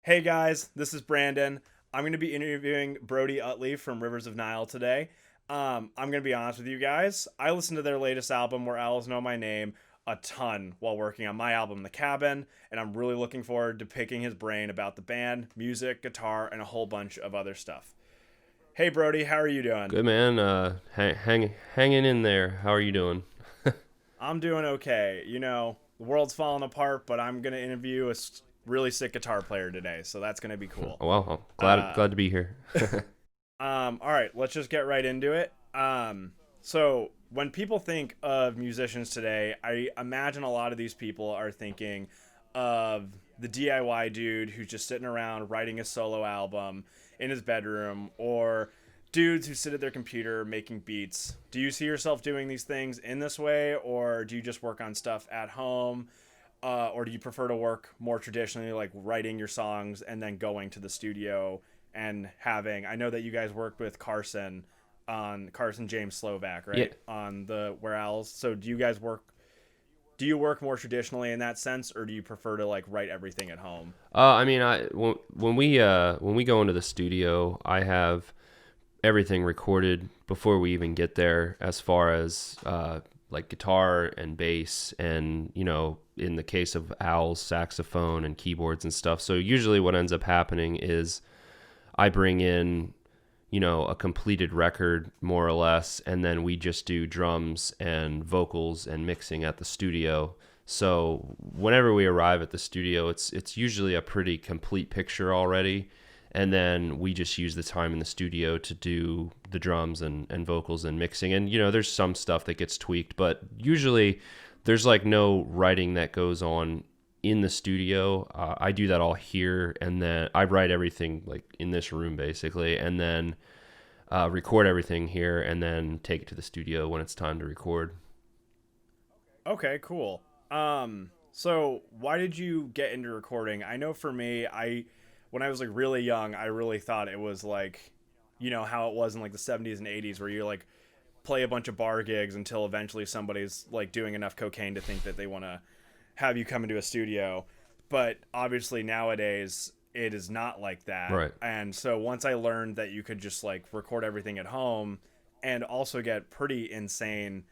Hey guys, this is Brandon. I'm going to be interviewing Brody Uttley from Rivers of Nihil today. I'm going to be honest with you guys. I listened to their latest album, Where Owls Know My Name, a ton while working on my album, The Cabin, and I'm really looking forward to picking his brain about the band, music, guitar, and a whole bunch of other stuff. Hey Brody, how are you doing? Good man. Hanging in there. How are you doing? I'm doing okay. The world's falling apart, but I'm going to interview a really sick guitar player today, so that's going to be cool. Oh, well, I'm glad Uh, glad to be here. All right, let's just get right into it. So when people think of musicians today, I imagine a lot of these people are thinking of the DIY dude who's just sitting around writing a solo album in his bedroom, or dudes who sit at their computer making beats. Do you see yourself doing these things in this way, or do you just work on stuff at home? Or do you prefer to work more traditionally, like writing your songs and then going to the studio and having? I know that you guys worked with Carson on Carson James Slovak, Yeah. right? On the Where Owls. So do you guys work? Do you work more traditionally in that sense, or do you prefer to like write everything at home? I mean, when we go into the studio, I have everything recorded before we even get there, as far as like guitar and bass, and in the case of Owl's, saxophone and keyboards and stuff. So usually, what ends up happening is I bring in a completed record, more or less, and then we just do drums and vocals and mixing at the studio. So whenever we arrive at the studio, it's usually a pretty complete picture already, and then we just use the time in the studio to do the drums and vocals and mixing. And there's some stuff that gets tweaked, but usually there's like no writing that goes on in the studio. I do that all here, and then I write everything like in this room basically, and then record everything here, and then take it to the studio when it's time to record. Okay, cool. So why did you get into recording? I know for me, when I was like really young, I really thought it was like, how it was in like the 70s and 80s where you like play a bunch of bar gigs until eventually somebody's like doing enough cocaine to think that they want to have you come into a studio. But obviously nowadays it is not like that. Right. And so once I learned that you could just like record everything at home and also get pretty insane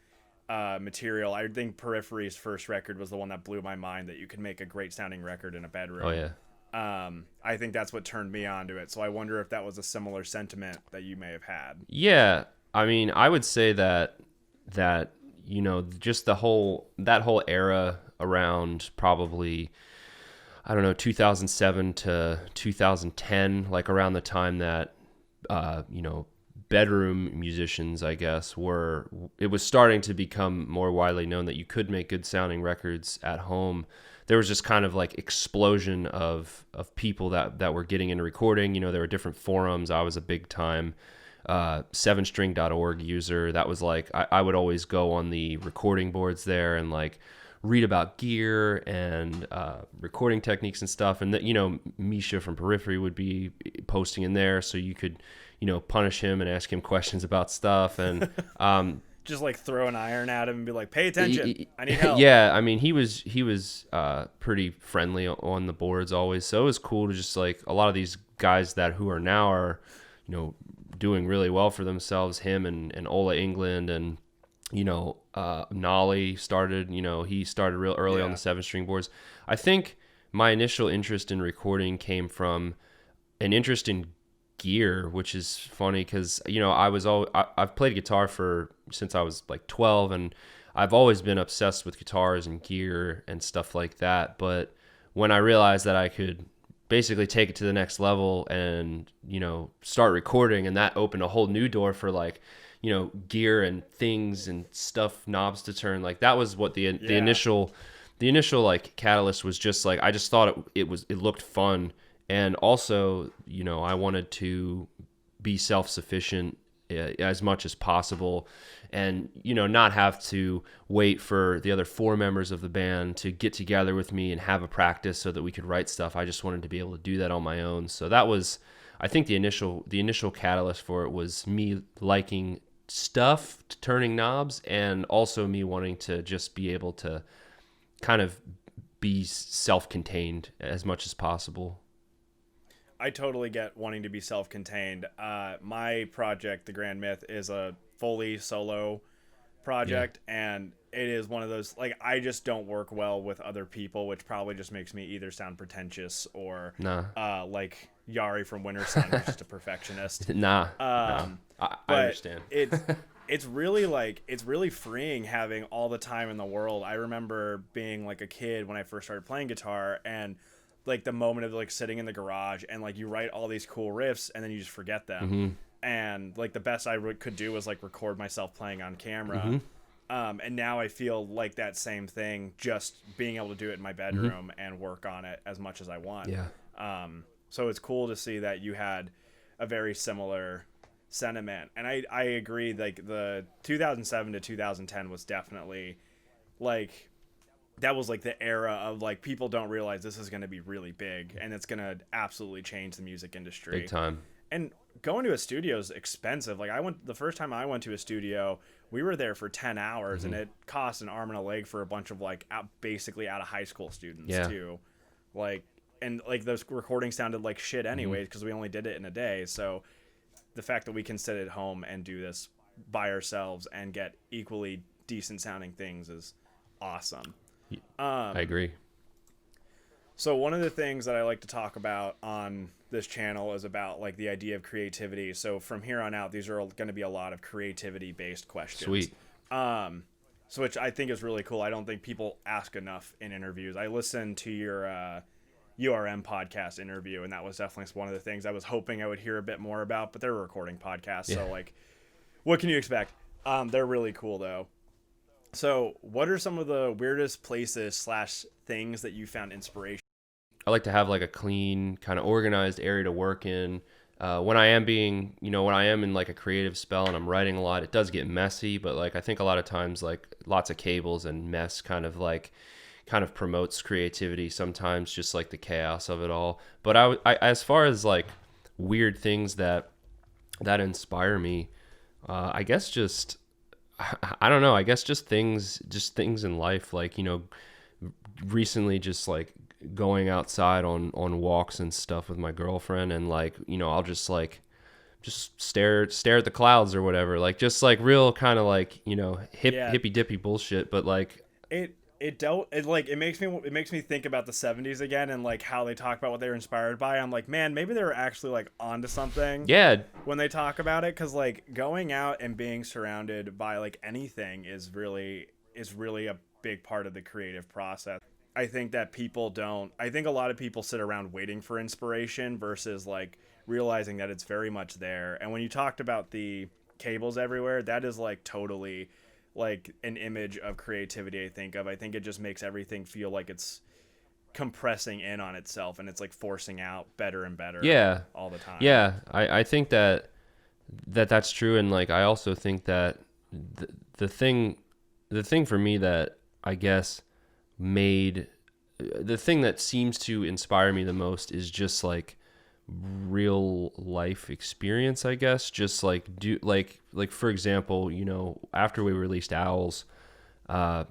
material. I think Periphery's first record was the one that blew my mind, that you could make a great sounding record in a Oh bedroom. yeah. I think that's what turned me on to it. So I wonder if that was a similar sentiment that you may have had. Yeah, I mean, I would say that just that whole era around probably, I don't know, 2007 to 2010, like around the time that bedroom musicians, I guess, it was starting to become more widely known that you could make good sounding records at home. There was just kind of like explosion of people that were getting into recording. There were different forums. I was a big time 7string.org user. That was like, I would always go on the recording boards there and like read about gear and recording techniques and stuff. And that, Misha from Periphery would be posting in there, so you could, punish him and ask him questions about stuff. And Just like throw an iron at him and be like, "Pay attention, I need help." yeah, I mean, he was pretty friendly on the boards always. So it was cool to just like, a lot of these guys who are now are, doing really well for themselves. Him and Ola England, and Nolly started. He started real early on Yeah. the 7-string boards. I think my initial interest in recording came from an interest in gear, which is funny because I've played guitar since I was like 12, and I've always been obsessed with guitars and gear and stuff like that. But when I realized that I could basically take it to the next level and start recording, and that opened a whole new door for like gear and things and stuff, knobs to turn. Like that was what Yeah. the initial like catalyst was. Just like, I just thought it looked fun. And also, I wanted to be self-sufficient as much as possible, and not have to wait for the other four members of the band to get together with me and have a practice so that we could write stuff. I just wanted to be able to do that on my own. So that was, I think, the initial catalyst for it was me liking stuff, turning knobs, and also me wanting to just be able to kind of be self-contained as much as possible. I totally get wanting to be self-contained. My project, The Grand Myth, is a fully solo project, and it is one of those, like, I just don't work well with other people, which probably just makes me either sound pretentious or Nah. like Yari from Winter Sun, who's just a perfectionist. Nah. I But understand. it's really like, it's really freeing having all the time in the world. I remember being like a kid when I first started playing guitar, and like the moment of like sitting in the garage and like you write all these cool riffs and then you just forget them. Mm-hmm. And like the best I could do was like record myself playing on camera. Mm-hmm. And now I feel like that same thing, just being able to do it in my bedroom and work on it as much as I want. Yeah. So it's cool to see that you had a very similar sentiment. And I agree, like the 2007 to 2010 was definitely like, that was like the era of like, people don't realize this is going to be really big and it's going to absolutely change the music industry. Big time. And going to a studio is expensive. Like the first time I went to a studio, we were there for 10 hours and it cost an arm and a leg for a bunch of like basically out of high school students too. Like, and like those recordings sounded like shit anyways, because we only did it in a day. So the fact that we can sit at home and do this by ourselves and get equally decent sounding things is awesome. I agree. So one of the things that I like to talk about on this channel is about like the idea of creativity. So from here on out, these are going to be a lot of creativity based questions. Sweet. So which I think is really cool. I don't think people ask enough in interviews. I listened to your URM podcast interview, and that was definitely one of the things I was hoping I would hear a bit more about, but they're a recording podcast. So like, what can you expect? They're really cool though. So what are some of the weirdest places / things that you found inspiration? I like to have like a clean, kind of organized area to work in. When I am in like a creative spell and I'm writing a lot, it does get messy, but like I think a lot of times like lots of cables and mess kind of promotes creativity sometimes, just like the chaos of it all. But I as far as like weird things that inspire me, I guess just, I don't know, I guess just things in life, like, you know, recently just like going outside on walks and stuff with my girlfriend, and like, you know, I'll just stare at the clouds or whatever, like just like real kind of like, you know, hippy dippy bullshit, but like it makes me think about the 70s again, and like how they talk about what they were inspired by. I'm like, man, maybe they were actually like onto something when they talk about it, because like going out and being surrounded by like anything is really a big part of the creative process. I think that I think a lot of people sit around waiting for inspiration versus like realizing that it's very much there. And when you talked about the cables everywhere, that is like totally like an image of creativity. I think it just makes everything feel like it's compressing in on itself, and it's like forcing out better and better all the time. I think that's true. And like I also think that the thing for me that I guess made the thing that seems to inspire me the most is just like real life experience, I guess. Just like for example, you know, after we released Owls,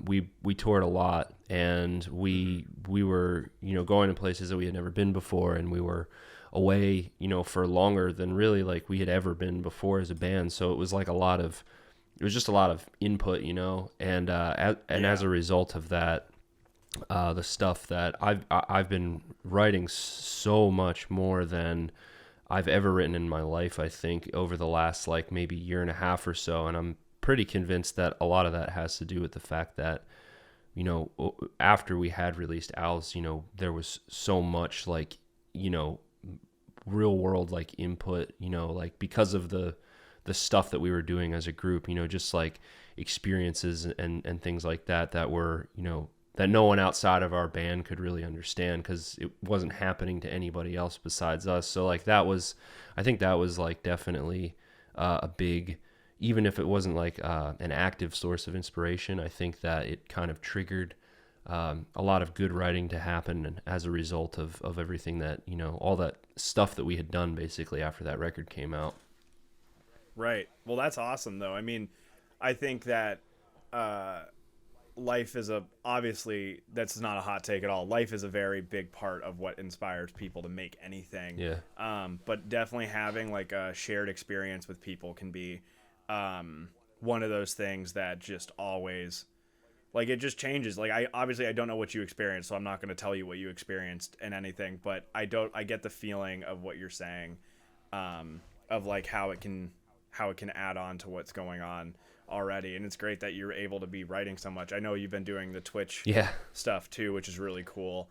we toured a lot, and we were, you know, going to places that we had never been before, and we were away, you know, for longer than really like we had ever been before as a band. So it was like it was just a lot of input, you know, and as a result of that, the stuff that I've been writing so much more than I've ever written in my life, I think, over the last like maybe year and a half or so. And I'm pretty convinced that a lot of that has to do with the fact that, you know, after we had released Owls, you know, there was so much like, you know, real world like input, you know, like because of the stuff that we were doing as a group, you know, just like experiences and things like that were, you know, that no one outside of our band could really understand, because it wasn't happening to anybody else besides us. So like I think that was like definitely a big, even if it wasn't like an active source of inspiration, I think that it kind of triggered a lot of good writing to happen, and as a result of everything that, you know, all that stuff that we had done basically after that record came out. Right. Well, that's awesome though. I mean, I think that life is obviously that's not a hot take at all. Life is a very big part of what inspires people to make anything. Yeah. But definitely having like a shared experience with people can be one of those things that just always, like, it just changes. Like, I don't know what you experienced, so I'm not going to tell you what you experienced in anything, but I get the feeling of what you're saying, of like how it can add on to what's going on already. And it's great that you're able to be writing so much. I know you've been doing the Twitch stuff too, which is really cool.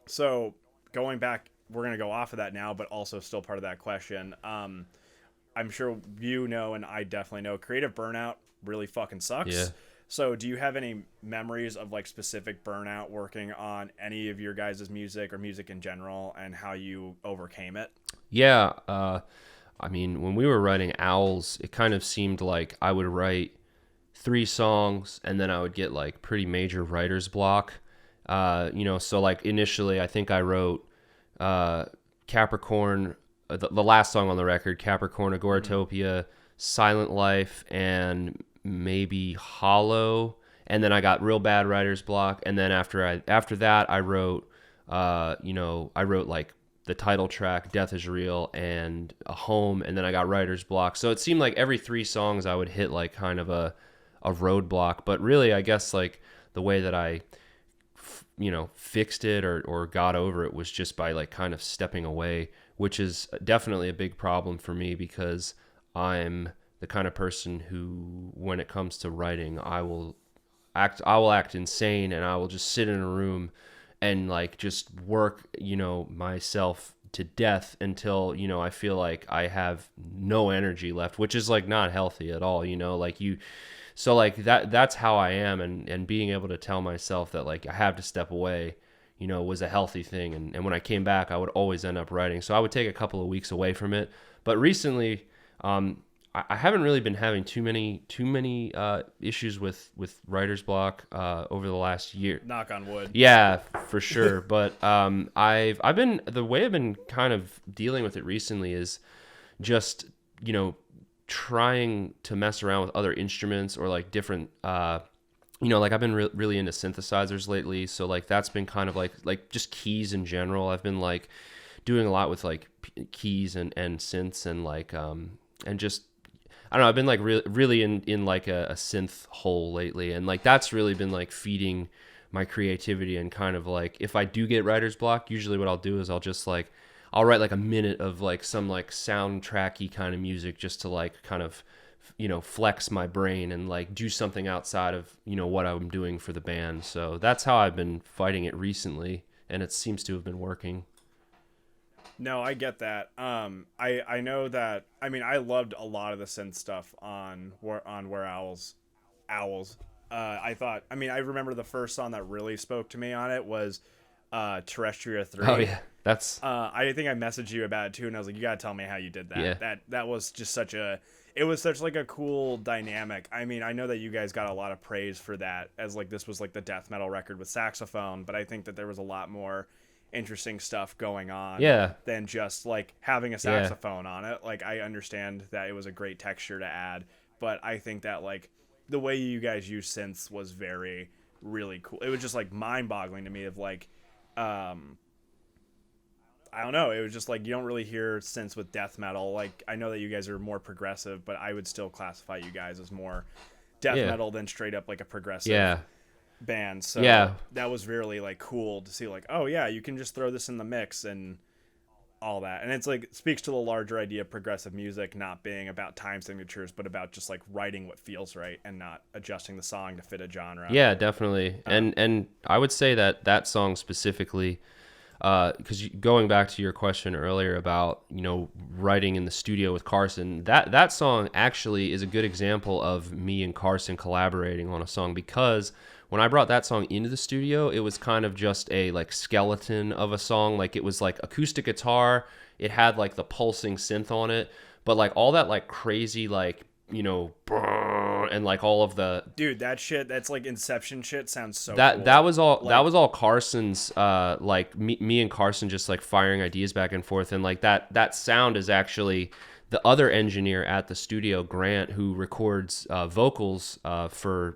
So going back, we're going to go off of that now, but also still part of that question. I'm sure you know, and I definitely know, creative burnout really fucking sucks. Yeah. So do you have any memories of like specific burnout working on any of your guys' music or music in general, and how you overcame it? Yeah. I mean, when we were writing Owls, it kind of seemed like I would write 3 songs and then I would get like pretty major writer's block. So like initially I think I wrote Capricorn, the last song on the record, Capricorn, Agoratopia, Silent Life, and maybe Hollow. And then I got real bad writer's block. And then after that, I wrote, like the title track, Death is Real, and A Home. And then I got writer's block. So it seemed like every 3 songs I would hit like kind of a roadblock. But really, I guess like the way that I fixed it or got over it was just by like kind of stepping away, which is definitely a big problem for me, because I'm the kind of person who, when it comes to writing, I will act insane, and I will just sit in a room and like just work, myself to death until, I feel like I have no energy left, which is like not healthy at all, So like that's how I am, and being able to tell myself that like I have to step away, was a healthy thing. And when I came back, I would always end up writing. So I would take a couple of weeks away from it. But recently, I haven't really been having too many issues with writer's block over the last year. Knock on wood. Yeah, for sure. But the way I've been kind of dealing with it recently is just trying to mess around with other instruments or like different like I've been really into synthesizers lately, so like that's been kind of like just keys in general. I've been like doing a lot with like keys and synths and like and just I don't know, I've been like really in like a synth hole lately, and like that's really been like feeding my creativity. And kind of like if I do get writer's block, usually what I'll do is I'll write like a minute of like some like soundtracky kind of music just to like kind of flex my brain and like do something outside of what I'm doing for the band. So that's how I've been fighting it recently, and it seems to have been working. No, I get that. I know that. I mean, I loved a lot of the synth stuff on Where Owls. I remember the first song that really spoke to me on it was Terrestria 3. Oh yeah, that's. I think I messaged you about it too, and I was like, you gotta tell me how you did that. Yeah. That was just such like a cool dynamic. I mean, I know that you guys got a lot of praise for that, as like this was like the death metal record with saxophone, but I think that there was a lot more interesting stuff going on than just like having a saxophone on it. Like, I understand that it was a great texture to add, but I think that like the way you guys use synths was really cool. It was just like mind-boggling to me of like I don't know, it was just like you don't really hear synths with death metal. Like, I know that you guys are more progressive, but I would still classify you guys as more death metal than straight up like a progressive band. So that was really like cool to see, like, oh yeah, you can just throw this in the mix and all that. And it's like, it speaks to the larger idea of progressive music not being about time signatures, but about just like writing what feels right and not adjusting the song to fit a genre. Yeah, definitely. And I would say that song specifically, because going back to your question earlier about writing in the studio with Carson, that song actually is a good example of me and Carson collaborating on a song, because when I brought that song into the studio, it was kind of just a like skeleton of a song. Like, it was like acoustic guitar, it had like the pulsing synth on it, but like all that like crazy like and like all of the that's like Inception shit sounds so that cool. that was all Carson's like me and Carson just like firing ideas back and forth, and like that sound is actually the other engineer at the studio, Grant, who records vocals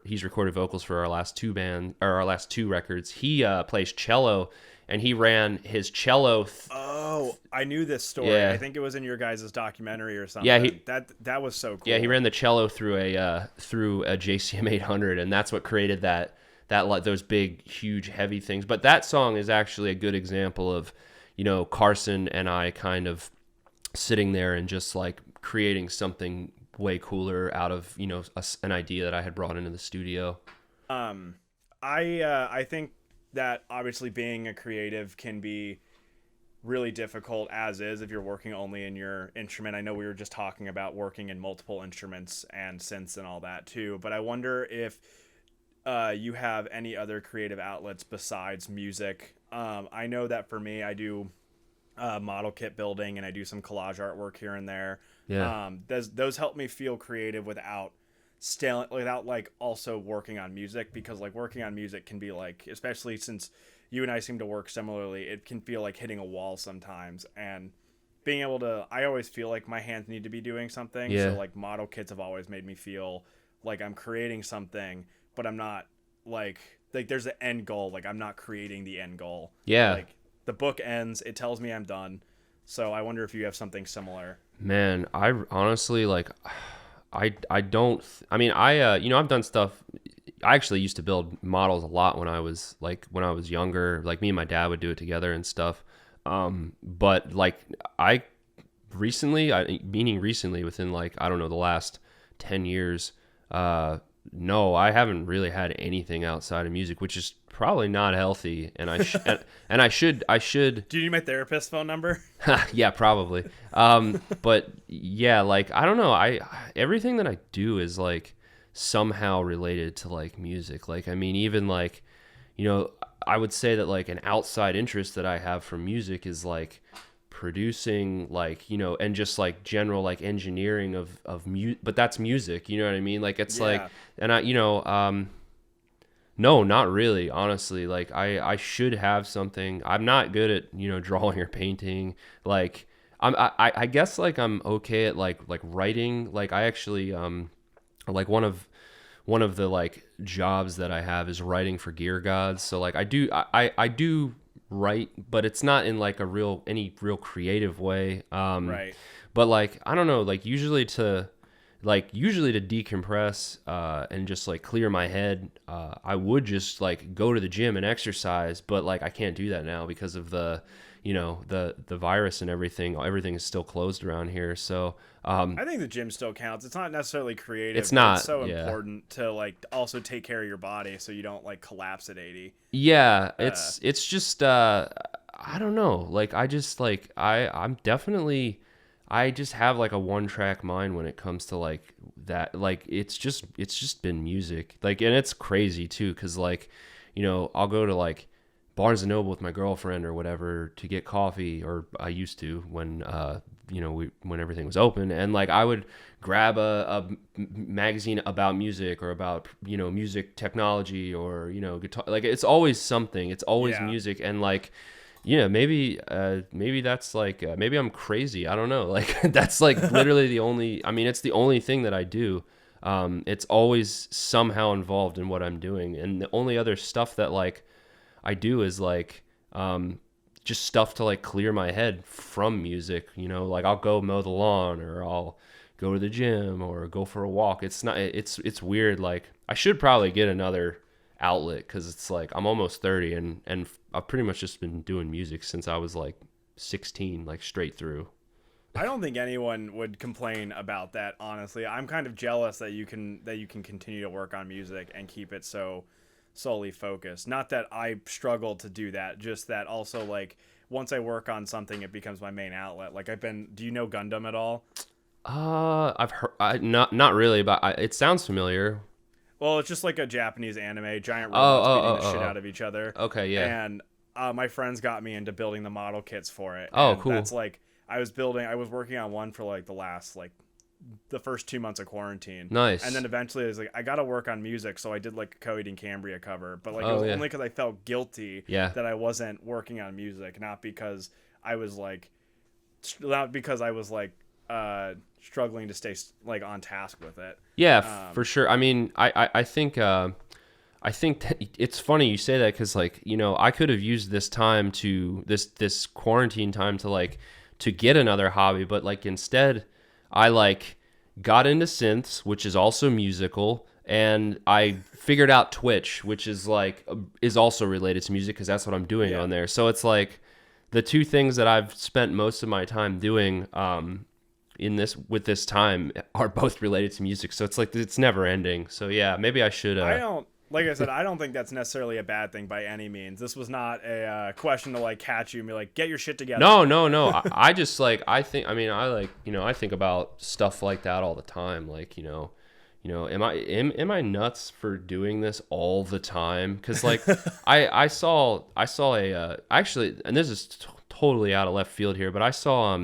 he's recorded vocals for our last two records. He plays cello, and he ran his cello. Oh, I knew this story. Yeah. I think it was in your guys' documentary or something. Yeah, that was so cool. Yeah, he ran the cello through a JCM 800, and that's what created those big, huge, heavy things. But that song is actually a good example of, Carson and I kind of sitting there and just like creating something way cooler out of an idea that I had brought into the studio. I think that obviously being a creative can be really difficult as is if you're working only in your instrument. I know we were just talking about working in multiple instruments and synths and all that too, but I wonder if you have any other creative outlets besides music. I know that for me, I do model kit building and I do some collage artwork here and there. Yeah. Those help me feel creative without like also working on music, because like working on music can be like, especially since you and I seem to work similarly, it can feel like hitting a wall sometimes. And being able to, I always feel like my hands need to be doing something. Yeah. So like model kits have always made me feel like I'm creating something, but I'm not like there's an end goal. Like I'm not creating the end goal. Yeah. Like the book ends, it tells me I'm done. So I wonder if you have something similar. Man, I honestly like, I've done stuff. I actually used to build models a lot when I was younger. Like me and my dad would do it together and stuff. But like meaning recently within like, I don't know, the last 10 years, no, I haven't really had anything outside of music, which is probably not healthy. And I should. Do you need my therapist's phone number? Yeah, probably. But yeah, like, I don't know. Everything that I do is like somehow related to like music. Like, I mean, even like, I would say that like an outside interest that I have from music is like producing, like, and just like general like engineering of music, but that's music, you know what I mean? Like it's like, and no, not really, honestly. Like I should have something. I'm not good at, drawing or painting. Like I guess like I'm okay at like writing. Like I actually, like one of the like jobs that I have is writing for Gear Gods. So like I do write, but it's not in like any real creative way. Right. But like, I don't know, like usually to decompress and just like clear my head, I would just like go to the gym and exercise, but like I can't do that now because of the virus and everything. Everything is still closed around here. So I think the gym still counts. It's not necessarily creative. It's not. It's so important to like also take care of your body so you don't like collapse at 80. Yeah, it's just I don't know. Like I just like I'm definitely, I just have like a one-track mind when it comes to like that. Like it's just been music. Like, and it's crazy too, cuz like, I'll go to like Barnes and Noble with my girlfriend or whatever to get coffee, or I used to when when everything was open, and like I would grab a magazine about music or about music technology or guitar. Like it's always something. It's always music, and like maybe that's like maybe I'm crazy. I don't know. Like that's like literally the only. I mean, it's the only thing that I do. It's always somehow involved in what I'm doing, and the only other stuff that like I do is like just stuff to like clear my head from music, like I'll go mow the lawn or I'll go to the gym or go for a walk. It's weird. Like I should probably get another outlet, because it's like I'm almost 30 and I've pretty much just been doing music since I was like 16, like straight through. I don't think anyone would complain about that, honestly. I'm kind of jealous that you can continue to work on music and keep it so solely focused. Not that I struggle to do that, just that also like once I work on something, it becomes my main outlet. Like do you know Gundam at all? I've heard, not really, but it sounds familiar. Well, it's just like a Japanese anime, giant robots beating the shit out of each other. Okay, yeah. And my friends got me into building the model kits for it. Oh, and cool. That's like I was working on one for like the first 2 months of quarantine. Nice. And then eventually I was like, I got to work on music. So I did like a Coheed and Cambria cover, but like it was only because I felt guilty that I wasn't working on music. Not because I was like struggling to stay like on task with it. Yeah, for sure. I mean, I think I think that it's funny you say that because, like, you know, I could have used this time to this quarantine time to like to get another hobby, but like instead I like got into synths, which is also musical, and I figured out Twitch, which is like is also related to music because that's what I'm doing on there. So it's like the two things that I've spent most of my time doing in this with this time are both related to music. So it's like it's never ending. So yeah, maybe I should I don't like I said, I don't think that's necessarily a bad thing by any means. This was not a question to like catch you and be like, get your shit together. No. I just like I think I mean I like you know I think about stuff like that all the time. Like am I nuts for doing this all the time? Because like I saw a actually, and this is totally out of left field here, but I saw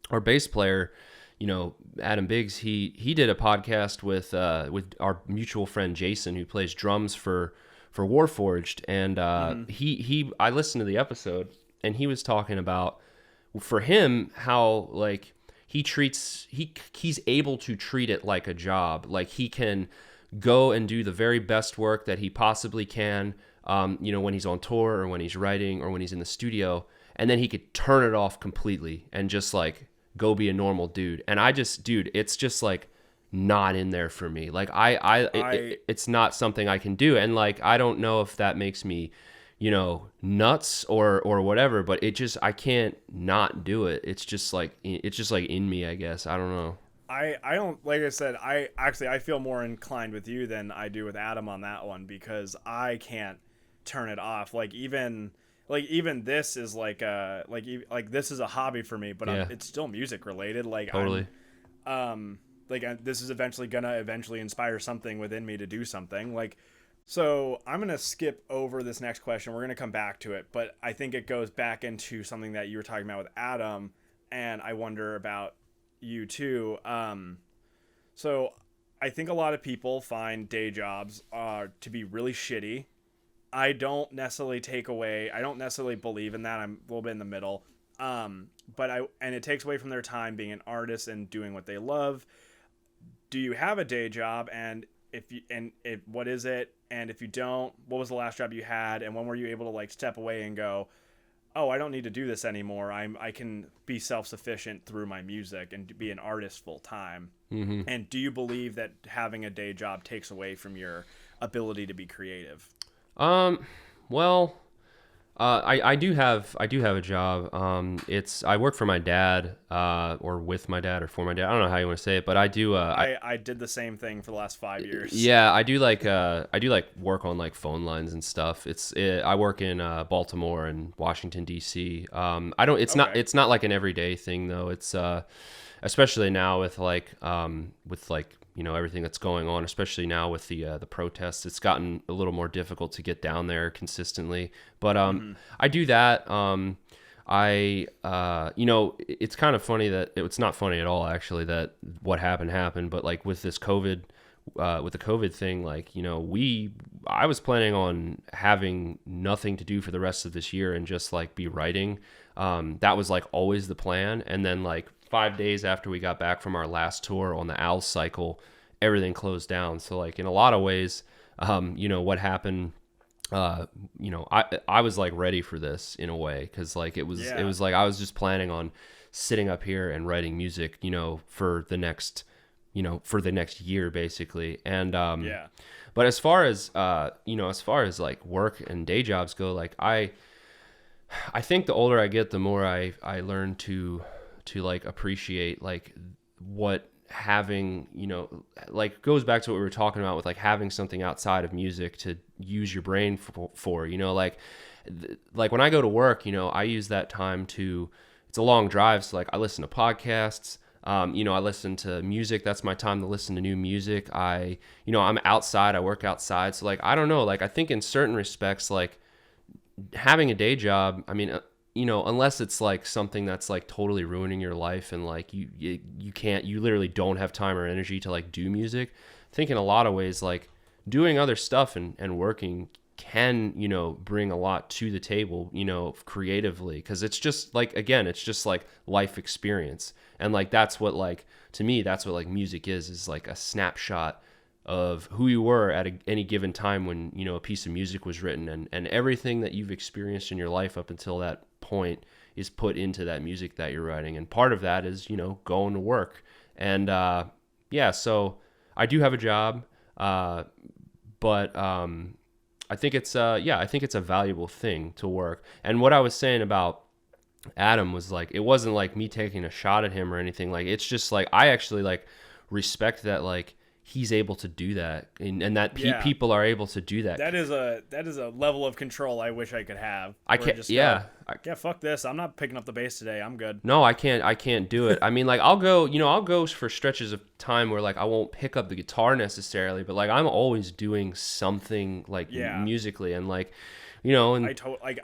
our bass player, you know, Adam Biggs, he did a podcast with our mutual friend Jason, who plays drums for Warforged, and I listened to the episode, and he was talking about for him how like he's able to treat it like a job, like he can go and do the very best work that he possibly can, when he's on tour or when he's writing or when he's in the studio, and then he could turn it off completely and just like go be a normal dude. And it's just like not in there for me. Like it's not something I can do. And like, I don't know if that makes me, nuts or whatever, but I can't not do it. It's just like in me, I guess. I don't know. I don't, like I said, I feel more inclined with you than I do with Adam on that one, because I can't turn it off. Like even this is this is a hobby for me, but it's still music related. Like totally. This is eventually inspire something within me to do something. Like, so I'm going to skip over this next question. We're going to come back to it, but I think it goes back into something that you were talking about with Adam, and I wonder about you too. So I think a lot of people find day jobs to be really shitty. I don't necessarily believe in that. I'm a little bit in the middle. And it takes away from their time being an artist and doing what they love. Do you have a day job? And what is it? And if you don't, what was the last job you had? And when were you able to like step away and go, oh, I don't need to do this anymore. I can be self-sufficient through my music and be an artist full time. Mm-hmm. And do you believe that having a day job takes away from your ability to be creative? Well, I do have a job. I work for my dad, or with my dad or for my dad. I don't know how you want to say it, but I do, I did the same thing for the last 5 years. Yeah, I do like work on like phone lines and stuff. I work in, Baltimore and Washington DC. It's not like an everyday thing though. It's, especially now with everything that's going on, especially now with the protests, it's gotten a little more difficult to get down there consistently. But I do that. It's kind of funny that it's not funny at all, actually, that what happened. But like with this COVID, with the COVID thing, like, I was planning on having nothing to do for the rest of this year and just like be writing. That was like always the plan. And then like 5 days after we got back from our last tour on the Owl Cycle, everything closed down. So like in a lot of ways, what happened, I was like ready for this in a way. Cause like it was like, I was just planning on sitting up here and writing music, for the next year basically. And, but as far as like work and day jobs go, like I think the older I get, the more I learn to like appreciate like what having, like goes back to what we were talking about with like having something outside of music to use your brain for like when I go to work, I use that time it's a long drive. So like I listen to podcasts, I listen to music. That's my time to listen to new music. I'm outside, I work outside. So like, I don't know, like I think in certain respects, like having a day job, I mean, unless it's like something that's like totally ruining your life and like you literally don't have time or energy to like do music. I think in a lot of ways, like doing other stuff and working can, you know, bring a lot to the table, you know, creatively, because it's just like, again, it's just like life experience. And like that's what, like, to me, that's what like music is like a snapshot of who you were at any given time when, you know, a piece of music was written, and everything that you've experienced in your life up until that point is put into that music that you're writing. And part of that is, you know, going to work. And yeah, so I do have a job, but I think it's I think it's a valuable thing to work. And what I was saying about Adam was like, it wasn't like me taking a shot at him or anything. Like, it's just like I actually like respect that, like, he's able to do that, and that people are able to do that. That is a level of control I wish I could have. I can't. Fuck this. I'm not picking up the bass today. I'm good. No, I can't do it. I mean, like, I'll go for stretches of time where like I won't pick up the guitar necessarily, but like I'm always doing something like musically, and like, you know, and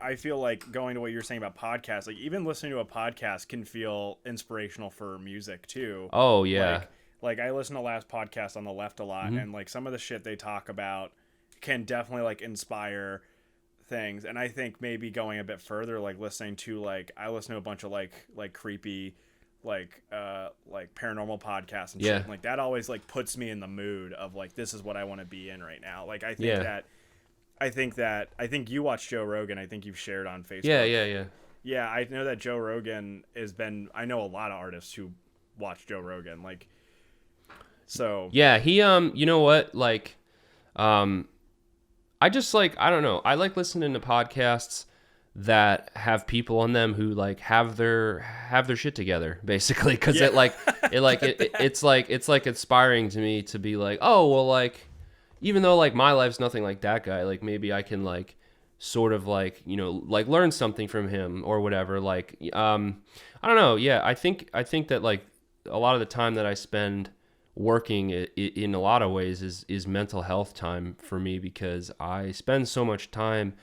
I feel like going to what you're saying about podcasts, like even listening to a podcast can feel inspirational for music too. Oh yeah. Like I listen to Last Podcast on the Left a lot, and like some of the shit they talk about can definitely like inspire things. And I think maybe going a bit further, like listening to like I listen to a bunch of like creepy like paranormal podcasts and shit. And, like that always like puts me in the mood of like this is what I want to be in right now. Like I think you watch Joe Rogan. I think you've shared on Facebook. Yeah, I know that Joe Rogan I know a lot of artists who watch Joe Rogan. Like, so yeah, he you know what, like, I just like, I don't know, I like listening to podcasts that have people on them who like have their shit together, basically, because it's like inspiring to me to be like, oh well, like, even though like my life's nothing like that guy, like maybe I can like sort of like, you know, like learn something from him or whatever. Like I don't know, yeah, I think that like a lot of the time that I spend working in a lot of ways is mental health time for me, because I spend so much time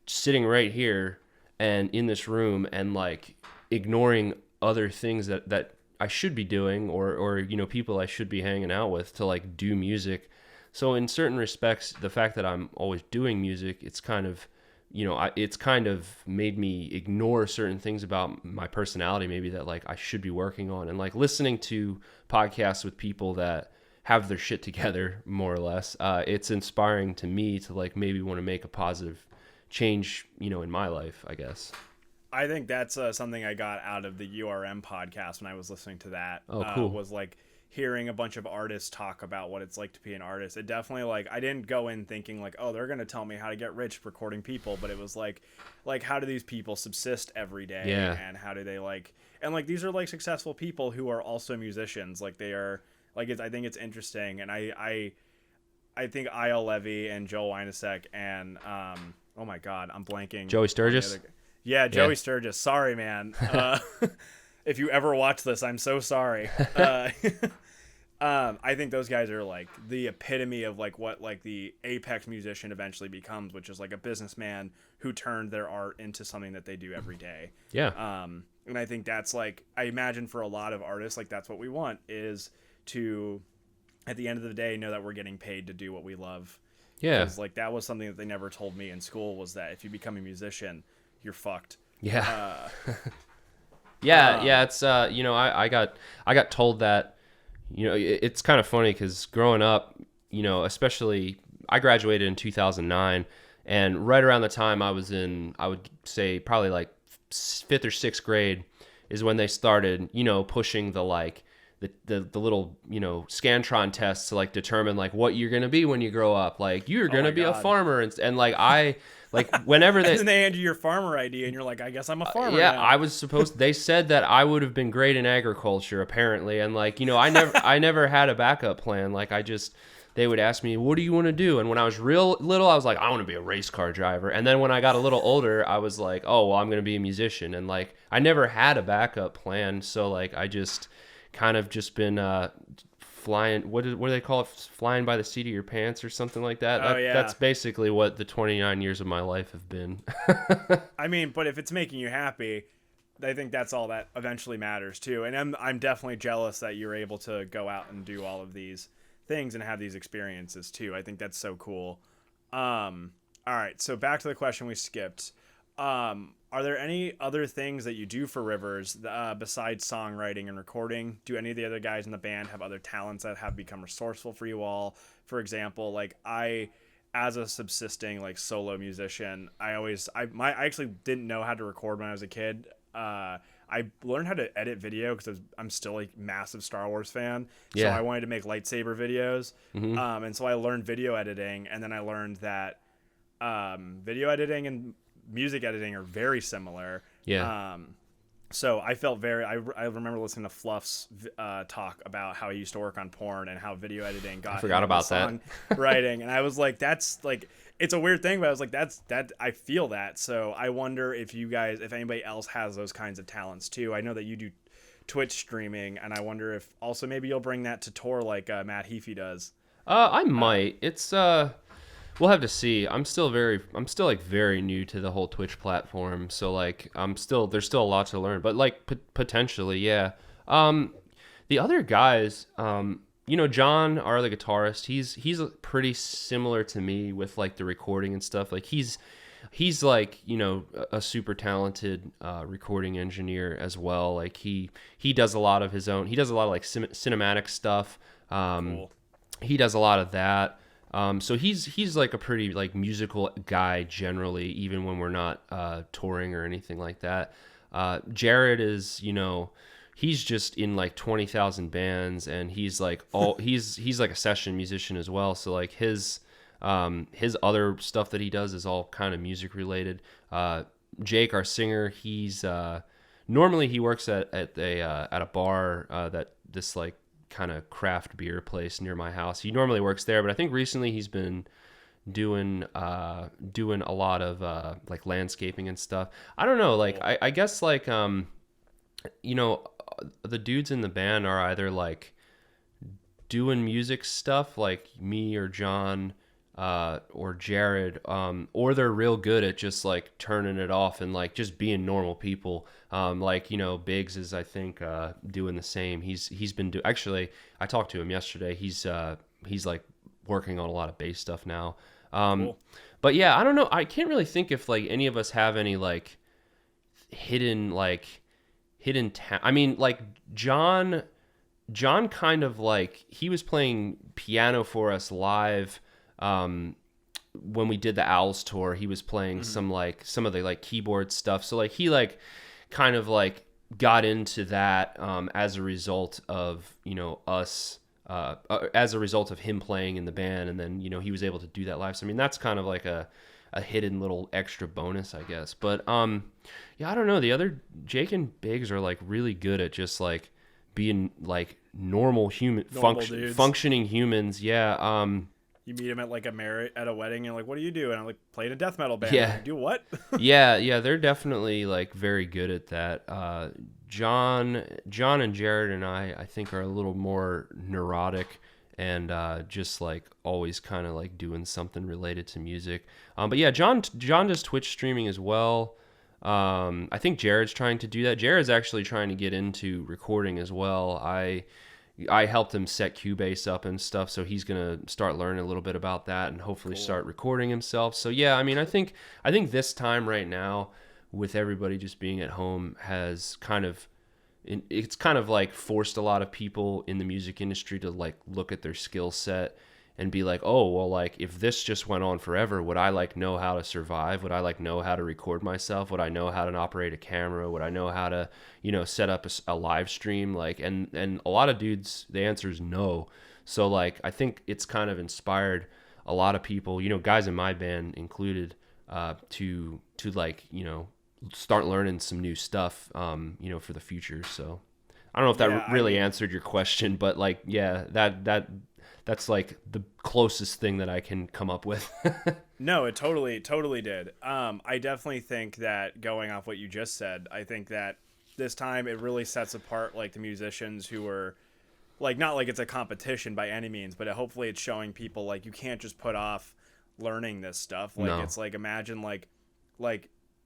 sitting right here and in this room and like ignoring other things that I should be doing, or you know, people I should be hanging out with to like do music. So in certain respects, the fact that I'm always doing music, it's kind of, you know, it's kind of made me ignore certain things about my personality, maybe that like I should be working on. And like listening to podcasts with people that have their shit together, more or less, it's inspiring to me to like maybe want to make a positive change, you know, in my life, I guess. I think that's something I got out of the URM podcast when I was listening to that. Oh, cool. Was like hearing a bunch of artists talk about what it's like to be an artist. It definitely, like, I didn't go in thinking like, oh, they're going to tell me how to get rich recording people, but it was like how do these people subsist every day? Yeah. And how do they like, and like these are like successful people who are also musicians. Like they are like, I think it's interesting. And I think I.L. Levy and Joel Weinasek and oh my god, I'm blanking. Joey Sturgis. Joey Sturgis. Sorry, man. If you ever watch this, I'm so sorry. I think those guys are like the epitome of like what like the apex musician eventually becomes, which is like a businessman who turned their art into something that they do every day. Yeah. And I think that's like, I imagine for a lot of artists, like that's what we want, is to, at the end of the day, know that we're getting paid to do what we love. Yeah. Because like that was something that they never told me in school, was that if you become a musician, you're fucked. Yeah. Yeah. It's you know, I got told that, you know, it's kind of funny because growing up, you know, especially I graduated in 2009, and right around the time I was in, I would say probably like 5th or 6th grade is when they started, you know, pushing the like the little, you know, Scantron tests to like determine like what you're going to be when you grow up. Like you're going to be a farmer. And like I, like whenever they... and then they hand you your farmer ID and you're like, I guess I'm a farmer yeah, now. I was supposed... They said that I would have been great in agriculture, apparently. And like, you know, I never had a backup plan. Like I just... They would ask me, what do you want to do? And when I was real little, I was like, I want to be a race car driver. And then when I got a little older, I was like, oh, well, I'm going to be a musician. And like, I never had a backup plan. So like, I just kind of just been flying, what do they call it? Flying by the seat of your pants or something like that. That's basically what the 29 years of my life have been. I mean, but if it's making you happy, I think that's all that eventually matters too. And I'm definitely jealous that you're able to go out and do all of these things and have these experiences too. I think that's so cool. I All right, so back to the question we skipped. Are there any other things that you do for Rivers besides songwriting and recording? Do any of the other guys in the band have other talents that have become resourceful for you all? For example, like I, as a subsisting like solo musician, I actually didn't know how to record when I was a kid. I learned how to edit video because I'm still like massive Star Wars fan. So Yeah. I wanted to make lightsaber videos. Mm-hmm. And so I learned video editing, and then I learned that video editing and music editing are very similar. Yeah. So I felt I remember listening to Fluff's talk about how he used to work on porn and how video editing got I forgot about song writing, and I was like, that's like, it's a weird thing, but I was like, that I feel that. So I wonder if anybody else has those kinds of talents too. I know that you do Twitch streaming, and I wonder if also maybe you'll bring that to tour like Matt Heafy does. I might. It's we'll have to see. I'm still like very new to the whole Twitch platform, so like there's still a lot to learn, but like potentially, yeah. The other guys, John, our other guitarist, he's pretty similar to me with like the recording and stuff. Like he's like, a super talented recording engineer as well. Like he does a lot of his own. He does a lot of like cinematic stuff. Cool. He does a lot of that. So he's like a pretty like musical guy generally, even when we're not touring or anything like that. Jared is, he's just in like 20,000 bands, and he's like he's like a session musician as well. So like his other stuff that he does is all kind of music related. Jake, our singer, he's normally he works at a bar that this like kind of craft beer place near my house. He normally works there, but I think recently he's been doing a lot of like landscaping and stuff. I don't know, like I guess like the dudes in the band are either like doing music stuff like me or John or Jared, or they're real good at just like turning it off and like just being normal people. Biggs is, I think, doing the same. He's been actually, I talked to him yesterday. He's like working on a lot of bass stuff now. Cool. But yeah, I don't know. I can't really think if like any of us have any like hidden I mean, like John kind of like, he was playing piano for us live when we did the Owls tour. He was playing some of the like keyboard stuff. So like he like kind of like got into that as a result of us as a result of him playing in the band, and then he was able to do that live. So I mean, that's kind of like a hidden little extra bonus, I guess. But yeah, I don't know. The other Jake and Biggs are like really good at just like being like normal functioning humans. Yeah. You meet him at like at a wedding, and you're like, what do you do? And I'm like, playing a death metal band. Yeah. Like, do what? yeah, they're definitely like very good at that. John and Jared and I think are a little more neurotic and just like always kind of like doing something related to music. But yeah, John does Twitch streaming as well. I think Jared's trying to do that. Jared's actually trying to get into recording as well. I helped him set Cubase up and stuff, so he's gonna start learning a little bit about that and hopefully start recording himself. So yeah, I mean, I think this time right now, with everybody just being at home, has it's kind of like forced a lot of people in the music industry to like look at their skill set and be like, oh, well, like if this just went on forever, would I like know how to survive? Would I like know how to record myself? Would I know how to operate a camera? Would I know how to, set up a live stream? Like, and a lot of dudes, the answer is no. So like, I think it's kind of inspired a lot of people, guys in my band included, to like, start learning some new stuff, for the future. So I don't know if that really answered your question, but like, yeah, that's like the closest thing that I can come up with. No, it totally did. I definitely think that, going off what you just said, I think that this time it really sets apart like the musicians who are like, not like it's a competition by any means, but hopefully it's showing people like you can't just put off learning this stuff. Like It's like, imagine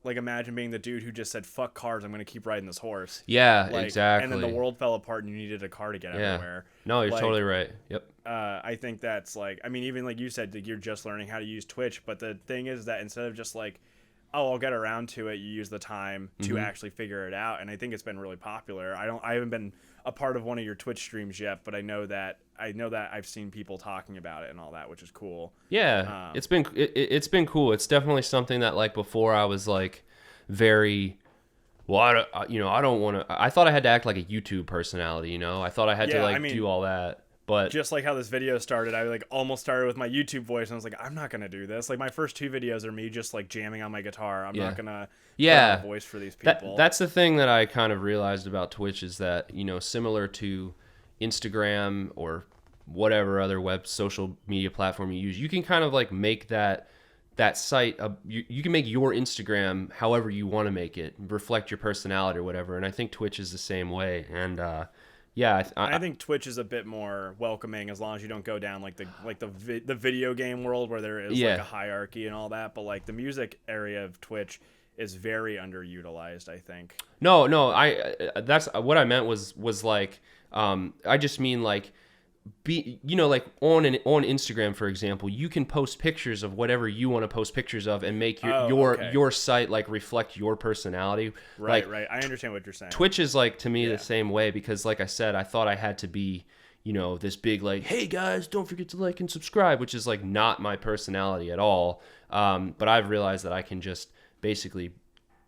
imagine being the dude who just said, fuck cars, I'm going to keep riding this horse. Yeah, like, exactly. And then the world fell apart and you needed a car to get everywhere. No, you're totally right. Yep. I think that's like, I mean, even like you said, like you're just learning how to use Twitch, but the thing is that instead of just like, oh, I'll get around to it, you use the time to actually figure it out. And I think it's been really popular. I haven't been a part of one of your Twitch streams yet, but I know that I've seen people talking about it and all that, which is cool. Yeah, it's been cool. It's definitely something that like before I was like very, well, I don't want to. I thought I had to act like a YouTube personality. You know, I thought I had to like do all that. But just like how this video started, I like almost started with my YouTube voice, and I was like, I'm not gonna do this. Like my first 2 videos are me just like jamming on my guitar. I'm not gonna put on a voice for these people. That's the thing that I kind of realized about Twitch is that, you know, similar to Instagram or whatever other web social media platform you use, you can kind of like make that site you can make your Instagram however you want to make it, reflect your personality or whatever. And I think Twitch is the same way. And I think Twitch is a bit more welcoming as long as you don't go down like the video game world where there is like a hierarchy and all that. But like the music area of Twitch is very underutilized, I think. No, that's what I meant was like I just mean like like on Instagram, for example, you can post pictures of whatever you want to post pictures of and make your site like reflect your personality. Right. I understand what you're saying. Twitch is like to me the same way because like I said, I thought I had to be, you know, this big like, hey guys, don't forget to like and subscribe, which is like not my personality at all. But I've realized that I can just basically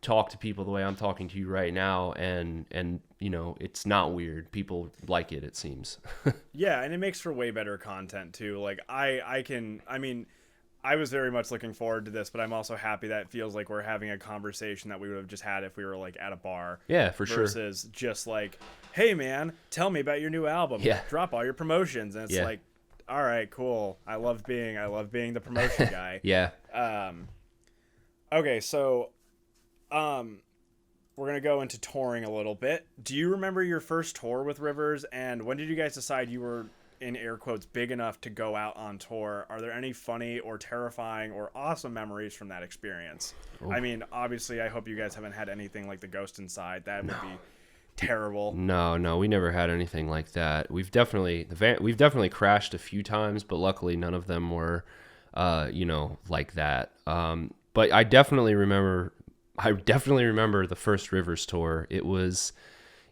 talk to people the way I'm talking to you right now, and you know, it's not weird. People like it seems. Yeah, and it makes for way better content too. Like I was very much looking forward to this, but I'm also happy that it feels like we're having a conversation that we would have just had if we were like at a bar. Yeah, for sure. Versus just like, hey man, tell me about your new album. Yeah. Drop all your promotions. And it's like, all right, cool. I love being the promotion guy. Yeah. Okay, so we're going to go into touring a little bit. Do you remember your first tour with Rivers, and when did you guys decide you were, in air quotes, big enough to go out on tour? Are there any funny or terrifying or awesome memories from that experience? Ooh. I mean, obviously, I hope you guys haven't had anything like the Ghost Inside. That would be terrible. No, we never had anything like that. We've definitely crashed a few times, but luckily none of them were, like that. But I definitely remember the first Rivers tour. It was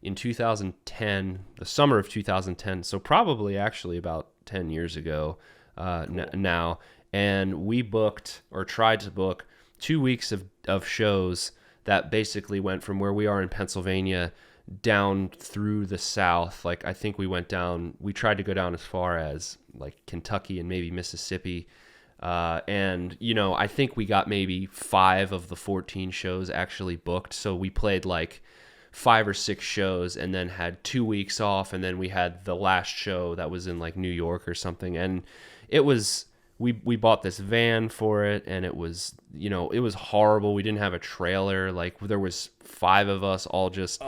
in 2010, the summer of 2010. So probably actually about 10 years ago now. And we tried to book 2 weeks of shows that basically went from where we are in Pennsylvania down through the South. Like I think we tried to go down as far as like Kentucky and maybe Mississippi. And, you know, I think we got maybe 5 of the 14 shows actually booked. So we played like 5 or 6 shows and then had 2 weeks off. And then we had the last show that was in like New York or something. And it was, we bought this van for it, and it was, you know, it was horrible. We didn't have a trailer. Like there was 5 of us all just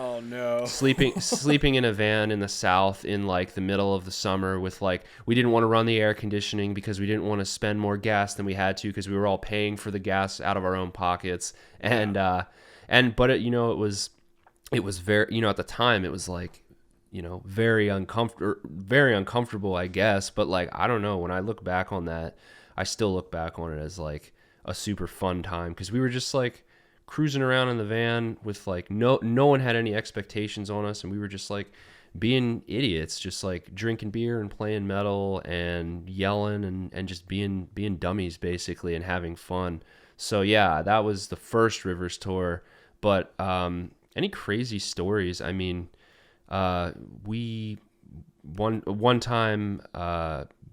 sleeping in a van in the South in like the middle of the summer with like, we didn't want to run the air conditioning because we didn't want to spend more gas than we had to because we were all paying for the gas out of our own pockets. And but it, you know, it was very, you know, at the time it was like, you know, very uncomfortable, I guess. But like, I don't know, when I look back on that, I still look back on it as like a super fun time because we were just like cruising around in the van with like no one had any expectations on us, and we were just like being idiots, just like drinking beer and playing metal and yelling and just being dummies basically and having fun. So yeah, that was the first Rivers tour. But any crazy stories? I mean, we one time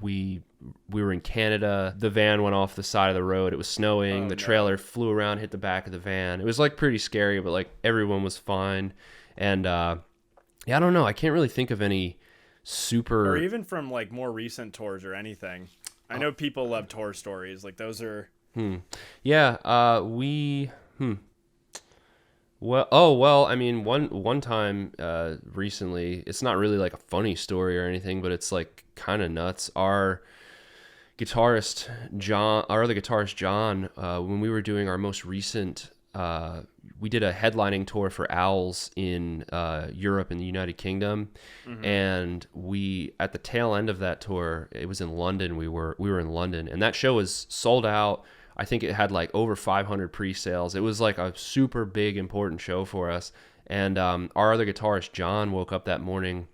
we were in Canada. The van went off the side of the road. It was snowing. The trailer flew around, hit the back of the van. It was like pretty scary, but like everyone was fine. And I don't know. I can't really think of any super, or even from like more recent tours or anything. I know people love tour stories. Like those are. Well, I mean, one time recently, it's not really like a funny story or anything, but it's like kind of nuts. Our other guitarist John, when we were doing our most recent we did a headlining tour for Owls in Europe and the United Kingdom, and we at the tail end of that tour, it was in London. We were in London, and that show was sold out. I think it had like over 500 pre-sales. It was like a super big, important show for us. And our other guitarist, John, woke up that morning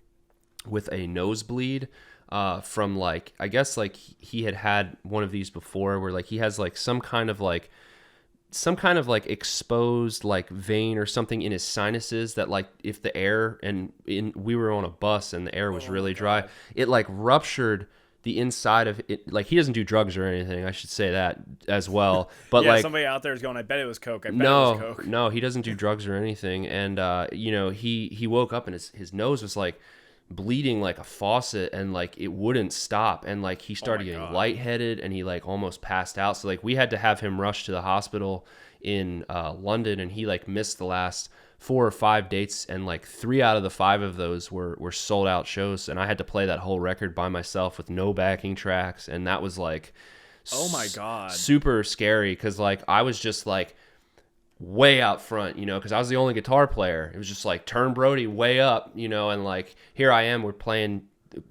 with a nosebleed from like, I guess like he had one of these before where like he has like some kind of like exposed like vein or something in his sinuses that like if the air we were on a bus and the air was really dry, it like ruptured the inside of it. Like he doesn't do drugs or anything, I should say that as well, but yeah, like somebody out there is going, I bet it was coke. It was coke. No, he doesn't do drugs or anything. And he woke up and his nose was like bleeding like a faucet, and like it wouldn't stop, and like he started getting lightheaded, and he like almost passed out. So like we had to have him rushed to the hospital in London, and he like missed the last 4 or 5 dates, and like 3 out of the 5 of those were sold out shows, and I had to play that whole record by myself with no backing tracks, and that was like oh my god, super scary, because like I was just like way out front, because I was the only guitar player. It was just like turn Brody way up, and like here I am, we're playing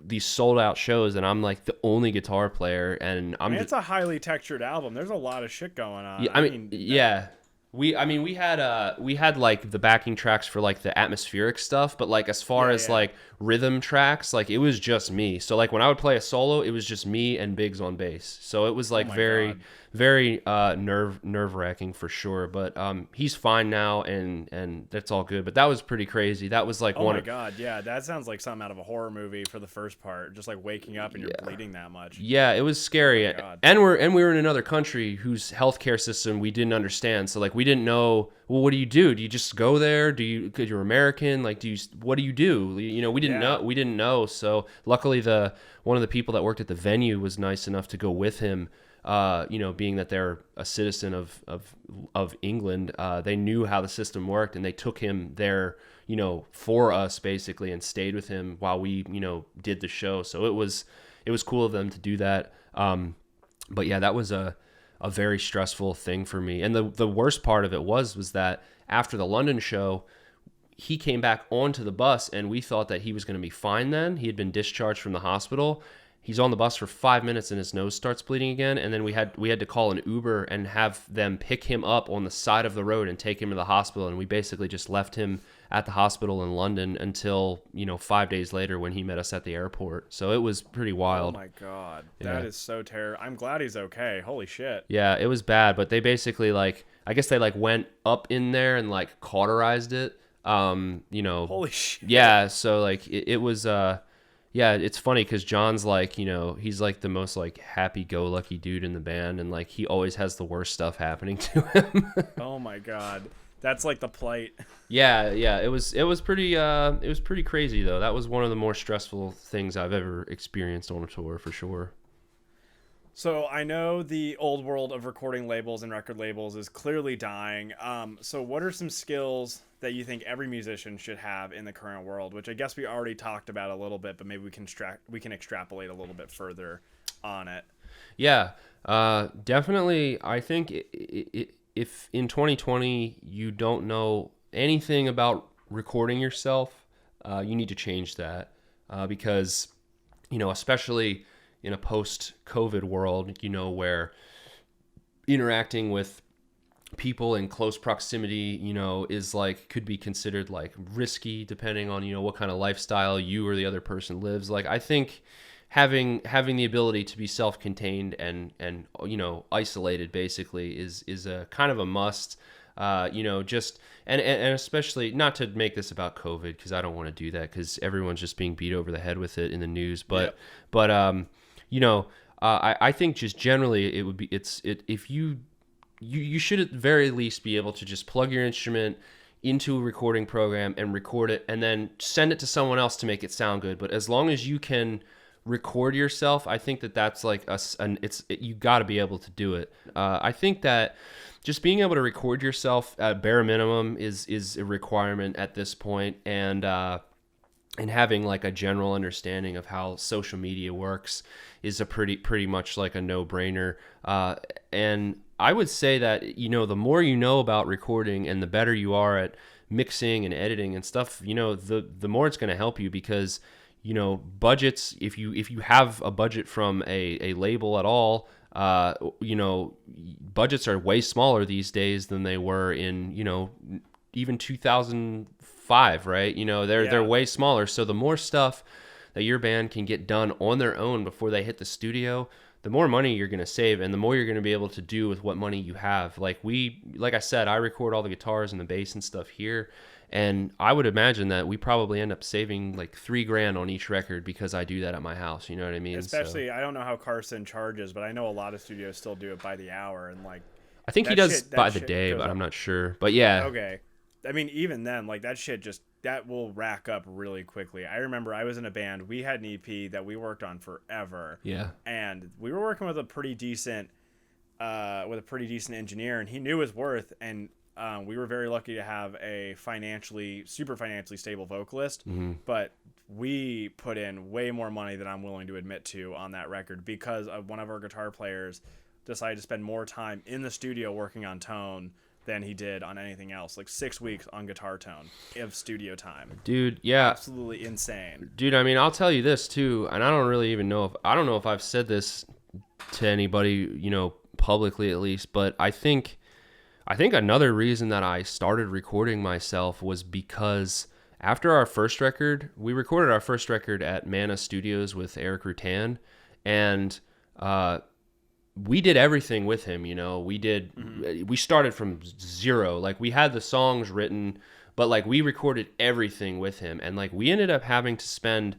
these sold out shows, and I'm like the only guitar player, and it's a highly textured album. There's a lot of shit going on. Yeah, I mean yeah. We had like the backing tracks for like the atmospheric stuff, but like as far as like rhythm tracks, like it was just me. So like when I would play a solo, it was just me and Biggs on bass. So it was like very nerve-wracking for sure. But he's fine now, and that's all good. But that was pretty crazy. That was like yeah, that sounds like something out of a horror movie for the first part. Just like waking up and you're bleeding that much. Yeah, it was scary. And we were in another country whose healthcare system we didn't understand. So like we didn't know, well, what do you do? Do you just go there? Because you're American, like what do you do? We didn't know. So luckily one of the people that worked at the venue was nice enough to go with him. Being that they're a citizen of England, they knew how the system worked, and they took him there, for us basically, and stayed with him while we, did the show. So it was cool of them to do that. But yeah, that was a very stressful thing for me. And the worst part of it was that after the London show, he came back onto the bus, and we thought that he was going to be fine then. He had been discharged from the hospital. He's on the bus for 5 minutes and his nose starts bleeding again. And then we had to call an Uber and have them pick him up on the side of the road and take him to the hospital. And we basically just left him at the hospital in London until, 5 days later when he met us at the airport. So it was pretty wild. Oh my God. That is so terrible. I'm glad he's okay. Holy shit. Yeah, it was bad, but they basically I guess they went up in there and cauterized it. Holy shit. Yeah. So it was, yeah, it's funny because John's he's the most happy-go-lucky dude in the band, and he always has the worst stuff happening to him. Oh my God, that's the plight. Yeah, it was pretty crazy though. That was one of the more stressful things I've ever experienced on a tour for sure. So I know the old world of recording labels and record labels is clearly dying. So what are some skills that you think every musician should have in the current world, which I guess we already talked about a little bit, but maybe we can extrapolate a little bit further on it? Yeah, definitely. I think if in 2020 you don't know anything about recording yourself, you need to change that because, especially in a post-COVID world, where interacting with people in close proximity, is could be considered risky depending on, what kind of lifestyle you or the other person lives. I think having the ability to be self-contained and isolated basically is a kind of a must. Just and especially not to make this about COVID, because I don't want to do that because everyone's just being beat over the head with it in the news. But I think just generally it would be if you should at the very least be able to just plug your instrument into a recording program and record it and then send it to someone else to make it sound good. But as long as you can record yourself, I think that's you got to be able to do it. I think that just being able to record yourself at bare minimum is a requirement at this point, and having a general understanding of how social media works is a pretty much a no-brainer. And I would say that, the more you know about recording and the better you are at mixing and editing and stuff, the more it's going to help you because, budgets, if you have a budget from a label at all, budgets are way smaller these days than they were in, even 2005, right? They're way smaller. So the more stuff that your band can get done on their own before they hit the studio, the more money you're going to save and the more you're going to be able to do with what money you have. Like I said, I record all the guitars and the bass and stuff here. And I would imagine that we probably end up saving like $3,000 on each record because I do that at my house. You know what I mean? Especially, I don't know how Carson charges, but I know a lot of studios still do it by the hour. And like, I think he does by the day, but I'm not sure. But yeah. Okay. I mean, even then, like that shit that will rack up really quickly. I remember I was in a band. We had an EP that we worked on forever. Yeah. And we were working with a pretty decent engineer, and he knew his worth. And we were very lucky to have a super financially stable vocalist. Mm-hmm. But we put in way more money than I'm willing to admit to on that record because of one of our guitar players decided to spend more time in the studio working on tone than he did on anything else. Like 6 weeks on guitar tone of studio time. Dude, yeah. Absolutely insane. Dude, I mean, I'll tell you this too, and I don't know if I've said this to anybody, publicly at least, but I think another reason that I started recording myself was because after our first record, we recorded our first record at Mana Studios with Eric Rutan, and we did everything with him, we started from zero. Like we had the songs written, but like we recorded everything with him. And like we ended up having to spend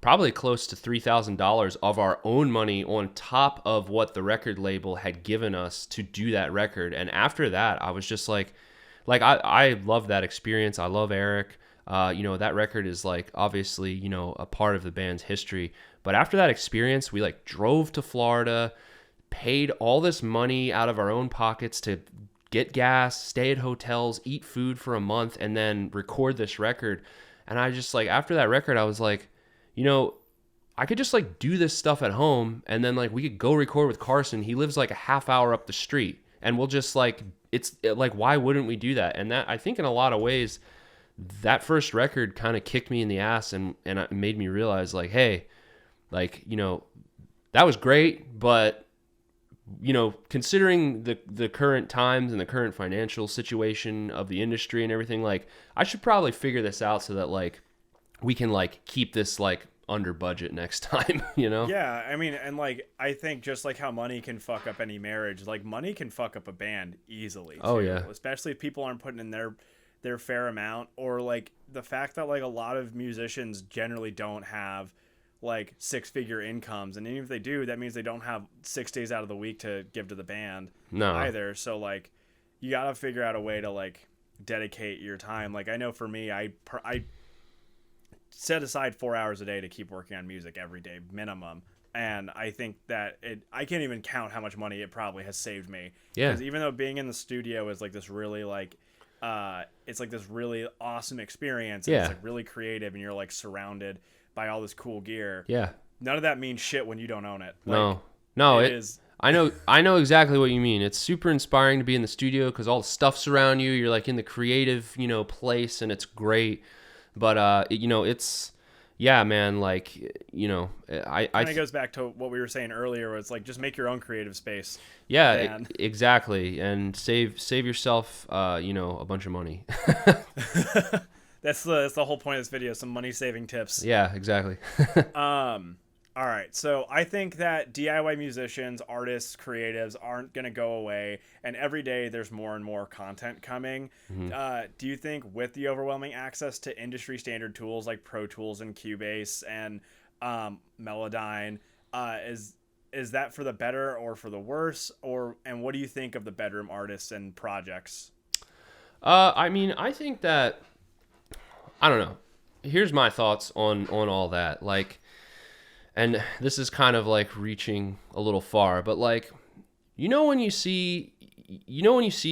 probably close to $3,000 of our own money on top of what the record label had given us to do that record. And after that, I was just like I love that experience. I love Eric. That record is like obviously, a part of the band's history. But after that experience, we like drove to Florida, paid all this money out of our own pockets to get gas, stay at hotels, eat food for a month, and then record this record. And I just like, after that record, I was like, I could just like do this stuff at home, and then like we could go record with Carson. He lives like a half hour up the street, and we'll just like, it's like, why wouldn't we do that? And that, I think in a lot of ways, that first record kind of kicked me in the ass and it made me realize like, hey, like, that was great, but considering the current times and the current financial situation of the industry and everything, like I should probably figure this out so that like we can like keep this like under budget next time, Yeah, I mean, and like I think just like how money can fuck up any marriage, like money can fuck up a band easily too, yeah, especially if people aren't putting in their fair amount, or like the fact that like a lot of musicians generally don't have like 6-figure incomes, and even if they do, that means they don't have 6 days out of the week to give to the band either. So like you gotta figure out a way to like dedicate your time. Like I know for me, I set aside 4 hours a day to keep working on music every day minimum, and I think that I can't even count how much money it probably has saved me. Yeah, because even though being in the studio is like this really like it's like this really awesome experience, and it's like really creative, and you're like surrounded by all this cool gear. Yeah. None of that means shit when you don't own it. Like, no, it is. I know exactly what you mean. It's super inspiring to be in the studio because all the stuff's around you. You're like in the creative, place, and it's great. But it's, yeah, man. Like, I kind of goes back to what we were saying earlier. Where it's like just make your own creative space. Yeah, exactly, and save yourself, a bunch of money. That's the whole point of this video, some money-saving tips. Yeah, exactly. All right, so I think that DIY musicians, artists, creatives aren't going to go away, and every day there's more and more content coming. Mm-hmm. Do you think with the overwhelming access to industry-standard tools like Pro Tools and Cubase and Melodyne, is that for the better or for the worse? And what do you think of the bedroom artists and projects? I mean, I think that... I don't know. Here's my thoughts on all that. Like, and this is kind of like reaching a little far, but like, when you see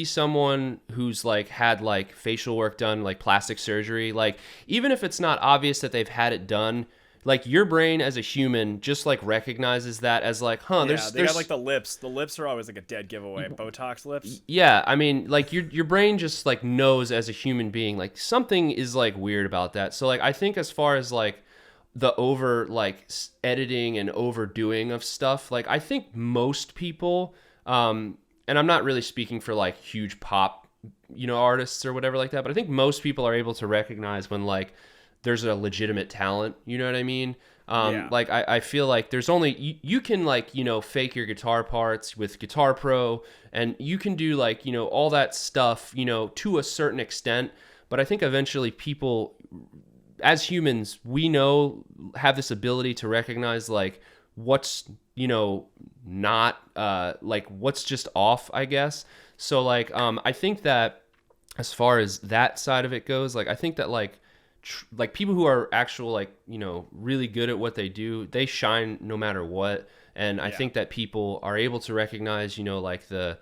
someone who's like had like facial work done, like plastic surgery, like even if it's not obvious that they've had it done, like your brain as a human just like recognizes that as like, huh, Yeah, they there's got like the lips. The lips are always like a dead giveaway. Botox lips. yeah, I mean, like your brain just like knows as a human being like something is like weird about that. So like I think as far as like the over like editing and overdoing of stuff, like I think most people and I'm not really speaking for like huge pop, artists or whatever like that, but I think most people are able to recognize when like there's a legitimate talent, you know what I mean? Yeah. Like I feel like there's only you can like fake your guitar parts with Guitar Pro, and you can do like all that stuff to a certain extent, but I think eventually people as humans we have this ability to recognize like what's not like what's just off, I guess. So like I think that as far as that side of it goes, like I think that like people who are actual like really good at what they do, they shine no matter what. And I think that people are able to recognize like the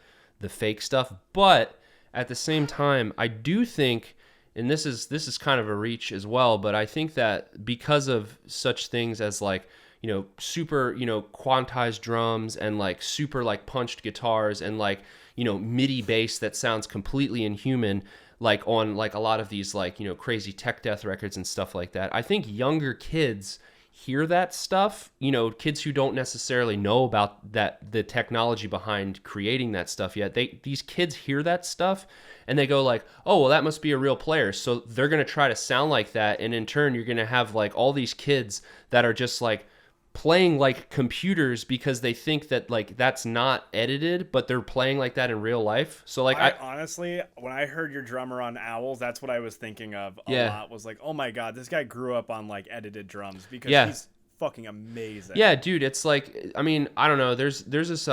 fake stuff, but at the same time I do think, and this is kind of a reach as well, but I think that because of such things as like super quantized drums and like super like punched guitars and like MIDI bass that sounds completely inhuman, like on like a lot of these like crazy tech death records and stuff like that, I think younger kids hear that stuff, kids who don't necessarily know about the technology behind creating that stuff yet, these kids hear that stuff and they go like, oh well, that must be a real player, so they're going to try to sound like that, and in turn you're going to have like all these kids that are just like playing like computers because they think that like that's not edited, but they're playing like that in real life. So like I honestly, when I heard your drummer on Owls, that's what I was thinking of a lot, was like, oh my god, this guy grew up on like edited drums, because he's fucking amazing. Yeah, dude, it's like, I mean, I don't know, there's this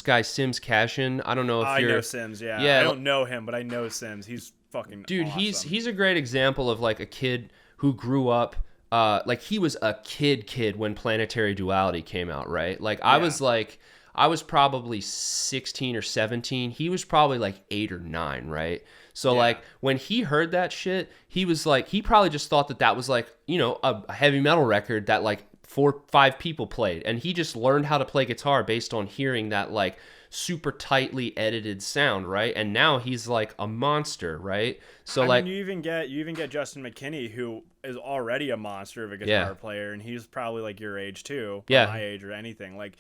guy Sims Cashin. I don't know if I know Sims. Yeah, I don't know him, but I know Sims. He's fucking dude. Awesome. He's a great example of like a kid who grew up. Like he was a kid when Planetary Duality came out, right? Like I was probably 16 or 17. He was probably like 8 or 9, right? So like when he heard that shit, he was like, he probably just thought that was like, a heavy metal record that like 4-5 people played, and he just learned how to play guitar based on hearing that like super tightly edited sound, right? And now he's like a monster, right? So I mean, you even get Justin McKinney, who is already a monster of a guitar player, and he's probably like your age too, my age or anything. Like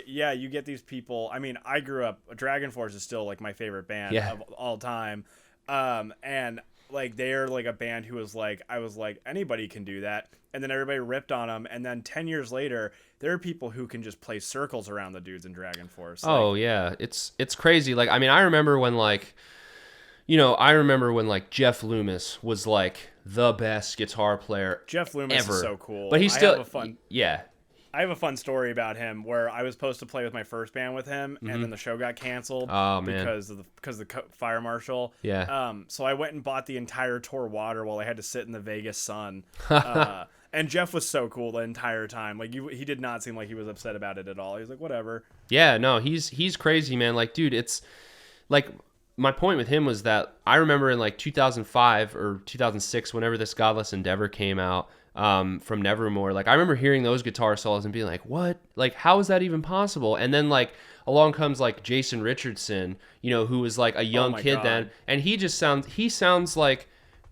you get these people. I mean, I grew up. Dragon Force is still like my favorite band of all time, and like they're like a band who was like, I was like, anybody can do that, and then everybody ripped on them, and then 10 years later there are people who can just play circles around the dudes in Dragon Force. Oh yeah, it's crazy. Like I mean, I remember when like Jeff Loomis was like the best guitar player. Jeff Loomis ever. Is so cool, but he's still I have a fun story about him where I was supposed to play with my first band with him, and then the show got canceled because of the fire marshal. Yeah. So I went and bought the entire tour water while I had to sit in the Vegas sun. And Jeff was so cool the entire time. Like he did not seem like he was upset about it at all. He was like, whatever. Yeah, no, he's crazy, man. Like, dude, it's like my point with him was that I remember in like 2005 or 2006, whenever this Godless Endeavor came out, from Nevermore, like I remember hearing those guitar solos and being like, what? Like, how is that even possible? And then like along comes like Jason Richardson, who was like a young kid then, and he sounds like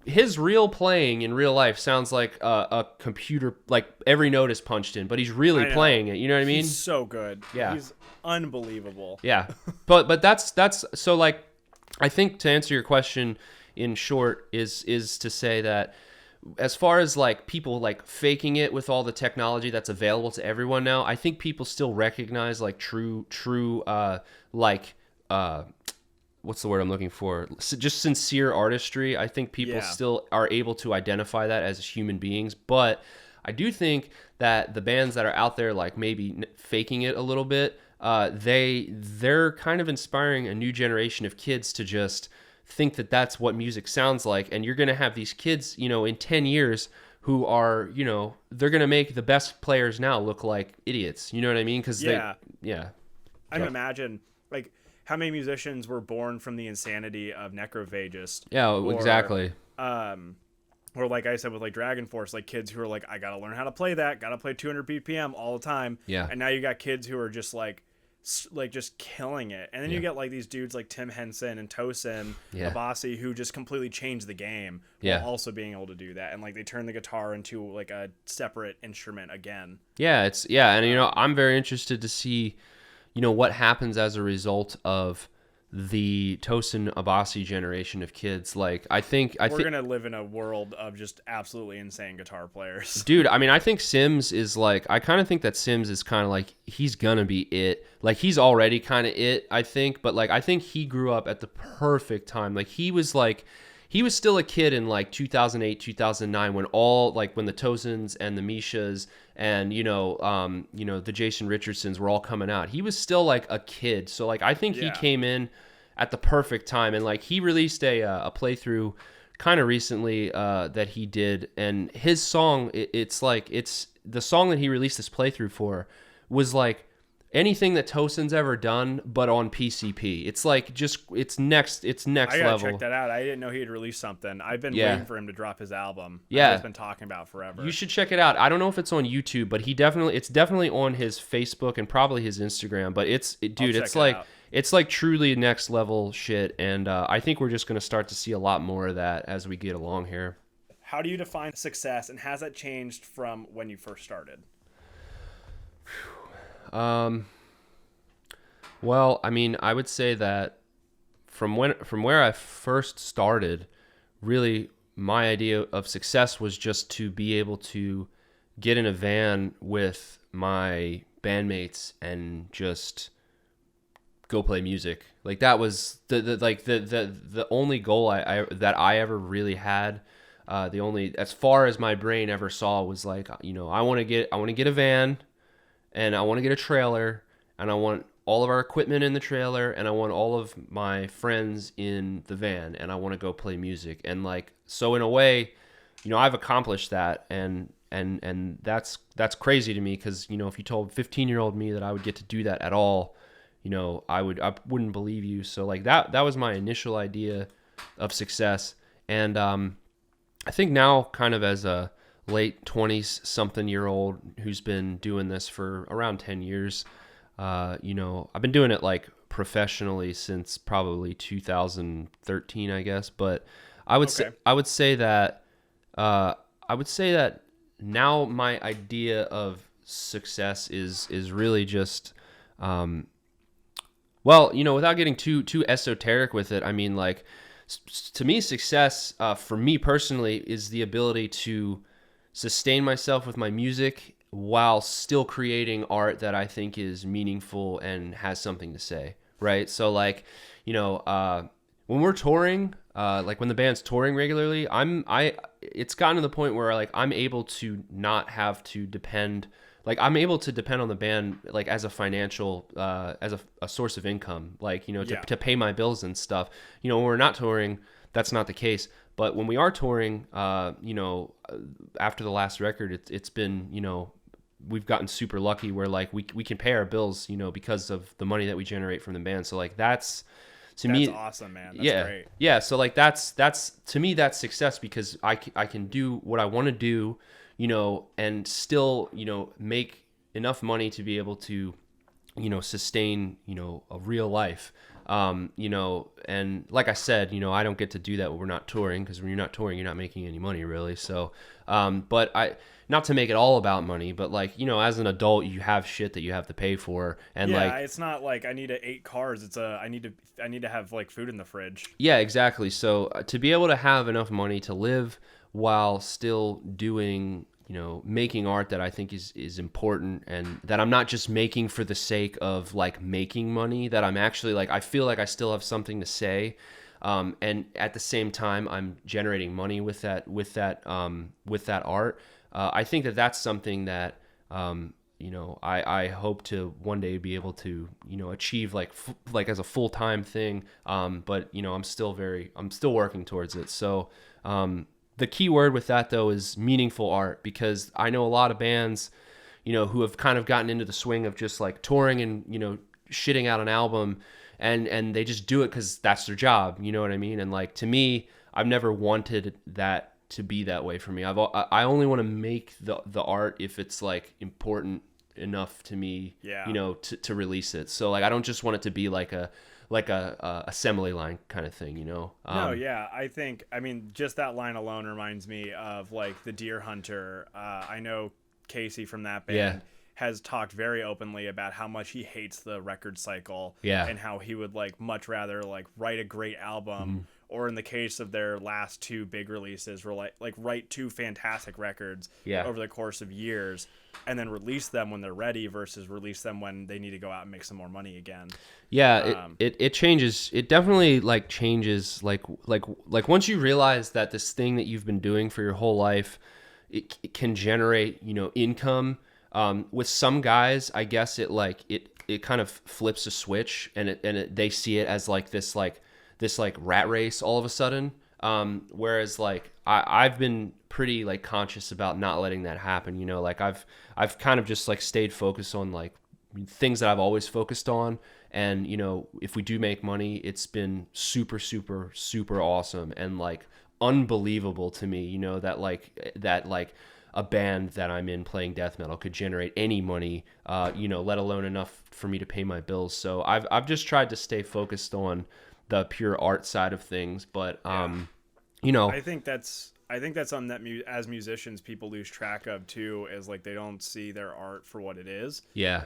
his real playing in real life sounds like a computer, like every note is punched in, but he's really playing it. You know what I mean? He's so good. Yeah. He's unbelievable. Yeah. But that's so like, I think to answer your question in short is to say that as far as like people like faking it with all the technology that's available to everyone now, I think people still recognize like true what's the word I'm looking for? Just sincere artistry. I think people still are able to identify that as human beings, but I do think that the bands that are out there like maybe faking it a little bit, they're kind of inspiring a new generation of kids to just think that that's what music sounds like, and you're going to have these kids, in 10 years who are, they're going to make the best players now look like idiots. You know what I mean? Because I can imagine like how many musicians were born from the insanity of Necrophagist. Yeah, exactly. Or like I said with like Dragon Force, like kids who are like, I gotta learn how to play that, gotta play 200 BPM all the time. Yeah. And now you got kids who are just like just killing it. And then you get like these dudes like Tim Henson and Tosin Abasi who just completely change the game while also being able to do that. And like they turn the guitar into like a separate instrument again. Yeah, and you know, I'm very interested to see, you know, what happens as a result of the Tosin Abasi generation of kids. Like I think we're gonna live in a world of just absolutely insane guitar players. Dude, I mean, I think Sims is like, I kind of think that Sims is kind of like, he's gonna be it. Like he's already kind of it, I think, but like I think he grew up at the perfect time. Like he was still a kid in like 2008, 2009 when when the Tosins and the Mishas and you know the Jason Richardsons were all coming out. He was still like a kid. So like I think he came in at the perfect time, and like he released a playthrough kind of recently that he did, and his song it's the song that he released this playthrough for was like anything that Tosin's ever done, but on PCP. It's like it's next level. I gotta check that out. I didn't know he had released something. I've been waiting for him to drop his album. Yeah, I've been talking about forever. You should check it out. I don't know if it's on YouTube, but it's definitely on his Facebook and probably his Instagram. But it's like truly next level shit, and I think we're just gonna start to see a lot more of that as we get along here. How do you define success, and has that changed from when you first started? Well, I mean, I would say that from where I first started, really my idea of success was just to be able to get in a van with my bandmates and just go play music. Like that was the only goal that I ever really had. The only, as far as my brain ever saw, was like, you know, I want to get a van, and I want to get a trailer, and I want all of our equipment in the trailer, and I want all of my friends in the van, and I want to go play music. And like, so in a way, you know, I've accomplished that, and that's crazy to me, because, you know, if you told 15-year-old me that I would get to do that at all, you know, I wouldn't believe you. So like that was my initial idea of success. And I think now, kind of as a late 20s something year old who's been doing this for around 10 years, you know, I've been doing it like professionally since probably 2013, I guess. But I would say that now my idea of success is really just, well, you know, without getting too esoteric with it, I mean, like, to me, success, for me personally, is the ability to sustain myself with my music while still creating art that I think is meaningful and has something to say, right? So like, you know, when we're touring, like when the band's touring regularly, it's gotten to the point where like I'm able to not have to depend, like I'm able to depend on the band like as a financial, as a source of income, like, you know, to pay my bills and stuff. You know, when we're not touring, that's not the case. But when we are touring, you know, after the last record, it's been, you know, we've gotten super lucky where like we can pay our bills, you know, because of the money that we generate from the band. So like that's me awesome, man. That's great. Yeah. So like that's to me, that's success, because I can do what I want to do, you know, and still, you know, make enough money to be able to, you know, sustain, you know, a real life. You know, and like I said, you know, I don't get to do that when we're not touring, because when you're not touring, you're not making any money really. So, but not to make it all about money, but like, you know, as an adult, you have shit that you have to pay for. And like, it's not like I need 8 cars. It's I need to have like food in the fridge. Yeah, exactly. So to be able to have enough money to live while still doing, you know, making art that I think is important, and that I'm not just making for the sake of like making money, that I'm actually like, I feel like I still have something to say. And at the same time, I'm generating money with that art. I think that's something that, you know, I hope to one day be able to, you know, achieve like as a full-time thing. But you know, I'm still working towards it. So, the key word with that though is meaningful art, because I know a lot of bands, you know, who have kind of gotten into the swing of just like touring and, you know, shitting out an album, and they just do it because that's their job. You know what I mean? And like, to me, I've never wanted that to be that way for me. I only want to make the art if it's like important enough to me, Yeah. you know, to release it. So like I don't just want it to be like a assembly line kind of thing, you know. No, yeah, I mean, just that line alone reminds me of like the Deer Hunter. I know Casey from that band has talked very openly about how much he hates the record cycle, and how he would like much rather like write a great album, or in the case of their last two big releases, like write two fantastic records over the course of years, and then release them when they're ready versus release them when they need to go out and make some more money again. Yeah, it changes. It definitely like changes. Like once you realize that this thing that you've been doing for your whole life, it can generate, you know, income. With some guys, I guess it kind of flips a switch, and they see it as like this rat race all of a sudden. Whereas like I've been pretty like conscious about not letting that happen. You know, like I've kind of just like stayed focused on like things that I've always focused on. And, you know, if we do make money, it's been super, super, super awesome and like unbelievable to me, you know, that a band that I'm in playing death metal could generate any money, you know, let alone enough for me to pay my bills. So I've just tried to stay focused on the pure art side of things. But, you know, I think that's something that as musicians people lose track of too, is like they don't see their art for what it is. Yeah.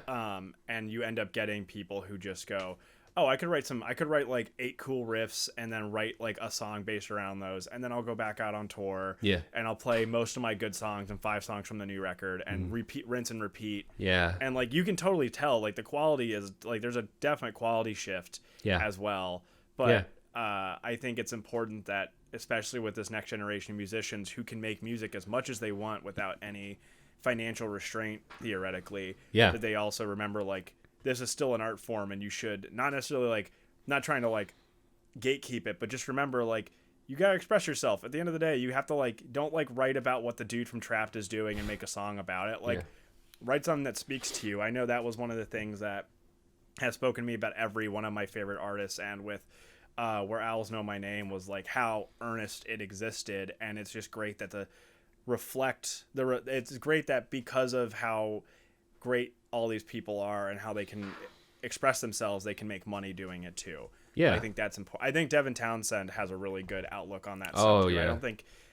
And you end up getting people who just go, oh, I could write like 8 cool riffs and then write like a song based around those, and then I'll go back out on tour. Yeah. And I'll play most of my good songs and 5 songs from the new record and rinse and repeat. Yeah. And like you can totally tell like the quality is like there's a definite quality shift as well. But I think it's important that, especially with this next generation of musicians who can make music as much as they want without any financial restraint, theoretically, that they also remember like this is still an art form, and you should not necessarily like not trying to like gatekeep it, but just remember like you gotta express yourself. At the end of the day, you have to like don't like write about what the dude from Trapped is doing and make a song about it. Like write something that speaks to you. I know that was one of the things that has spoken to me about every one of my favorite artists, and with Where Owls Know My Name was like how earnest it existed, and it's just great that it's great that because of how great all these people are and how they can express themselves, they can make money doing it too. Yeah, I think that's important. I think Devin Townsend has a really good outlook on that. Oh stuff too. yeah,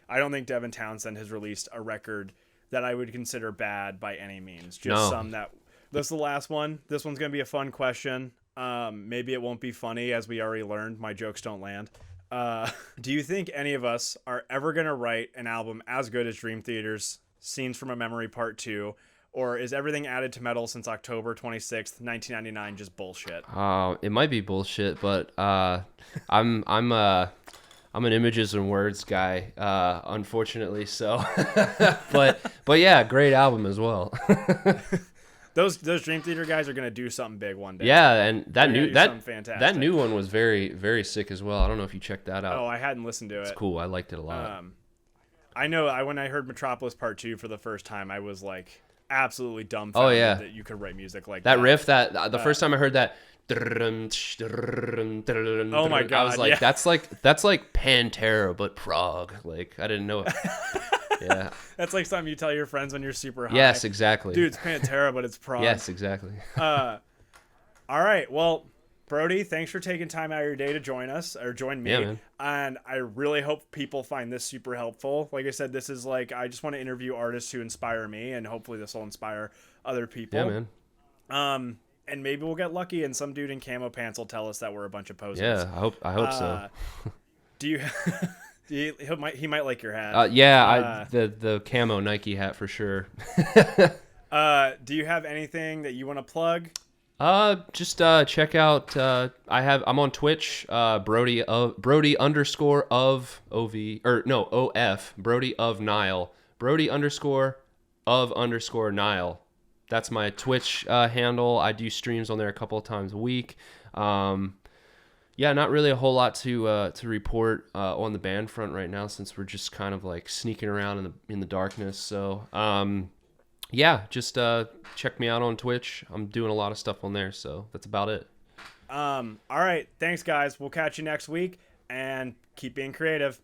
I don't think Devin Townsend has released a record that I would consider bad by any means. Just some that. This is the last one. This one's gonna be a fun question. Maybe it won't be funny, as we already learned. My jokes don't land. Do you think any of us are ever gonna write an album as good as Dream Theater's Scenes from a Memory Part 2? Or is everything added to metal since October 26th, 1999 just bullshit? It might be bullshit, but I'm an images and words guy, unfortunately. So, but yeah, great album as well. Those Dream Theater guys are gonna do something big one day. Yeah, and that new one was very, very sick as well. I don't know if you checked that out. Oh, I hadn't listened to it. It's cool. I liked it a lot. I know. When I heard Metropolis Part 2 for the first time, I was like absolutely dumbfounded that you could write music like that. That riff, the first time I heard that. Oh my god! I was like, that's like Pantera but prog. Like I didn't know it. Yeah. That's like something you tell your friends when you're super high. Yes, exactly. Dude, it's Pantera, but it's prog. Yes, exactly. All right. Well, Brody, thanks for taking time out of your day to join us, or join me. Yeah, man. And I really hope people find this super helpful. Like I said, this is like, I just want to interview artists who inspire me, and hopefully this will inspire other people. Yeah, man. And maybe we'll get lucky and some dude in camo pants will tell us that we're a bunch of posers. Yeah, I hope so. Do you... He might like your hat. The camo Nike hat for sure. Do you have anything that you want to plug? Just check out. I'm on Twitch. Brody underscore of OV or no OF Brody of Nihil. Brody underscore of underscore Nihil. That's my Twitch handle. I do streams on there a couple of times a week. Yeah, not really a whole lot to report on the band front right now, since we're just kind of like sneaking around in the darkness. So yeah, just check me out on Twitch. I'm doing a lot of stuff on there, so that's about it. All right, thanks guys. We'll catch you next week, and keep being creative.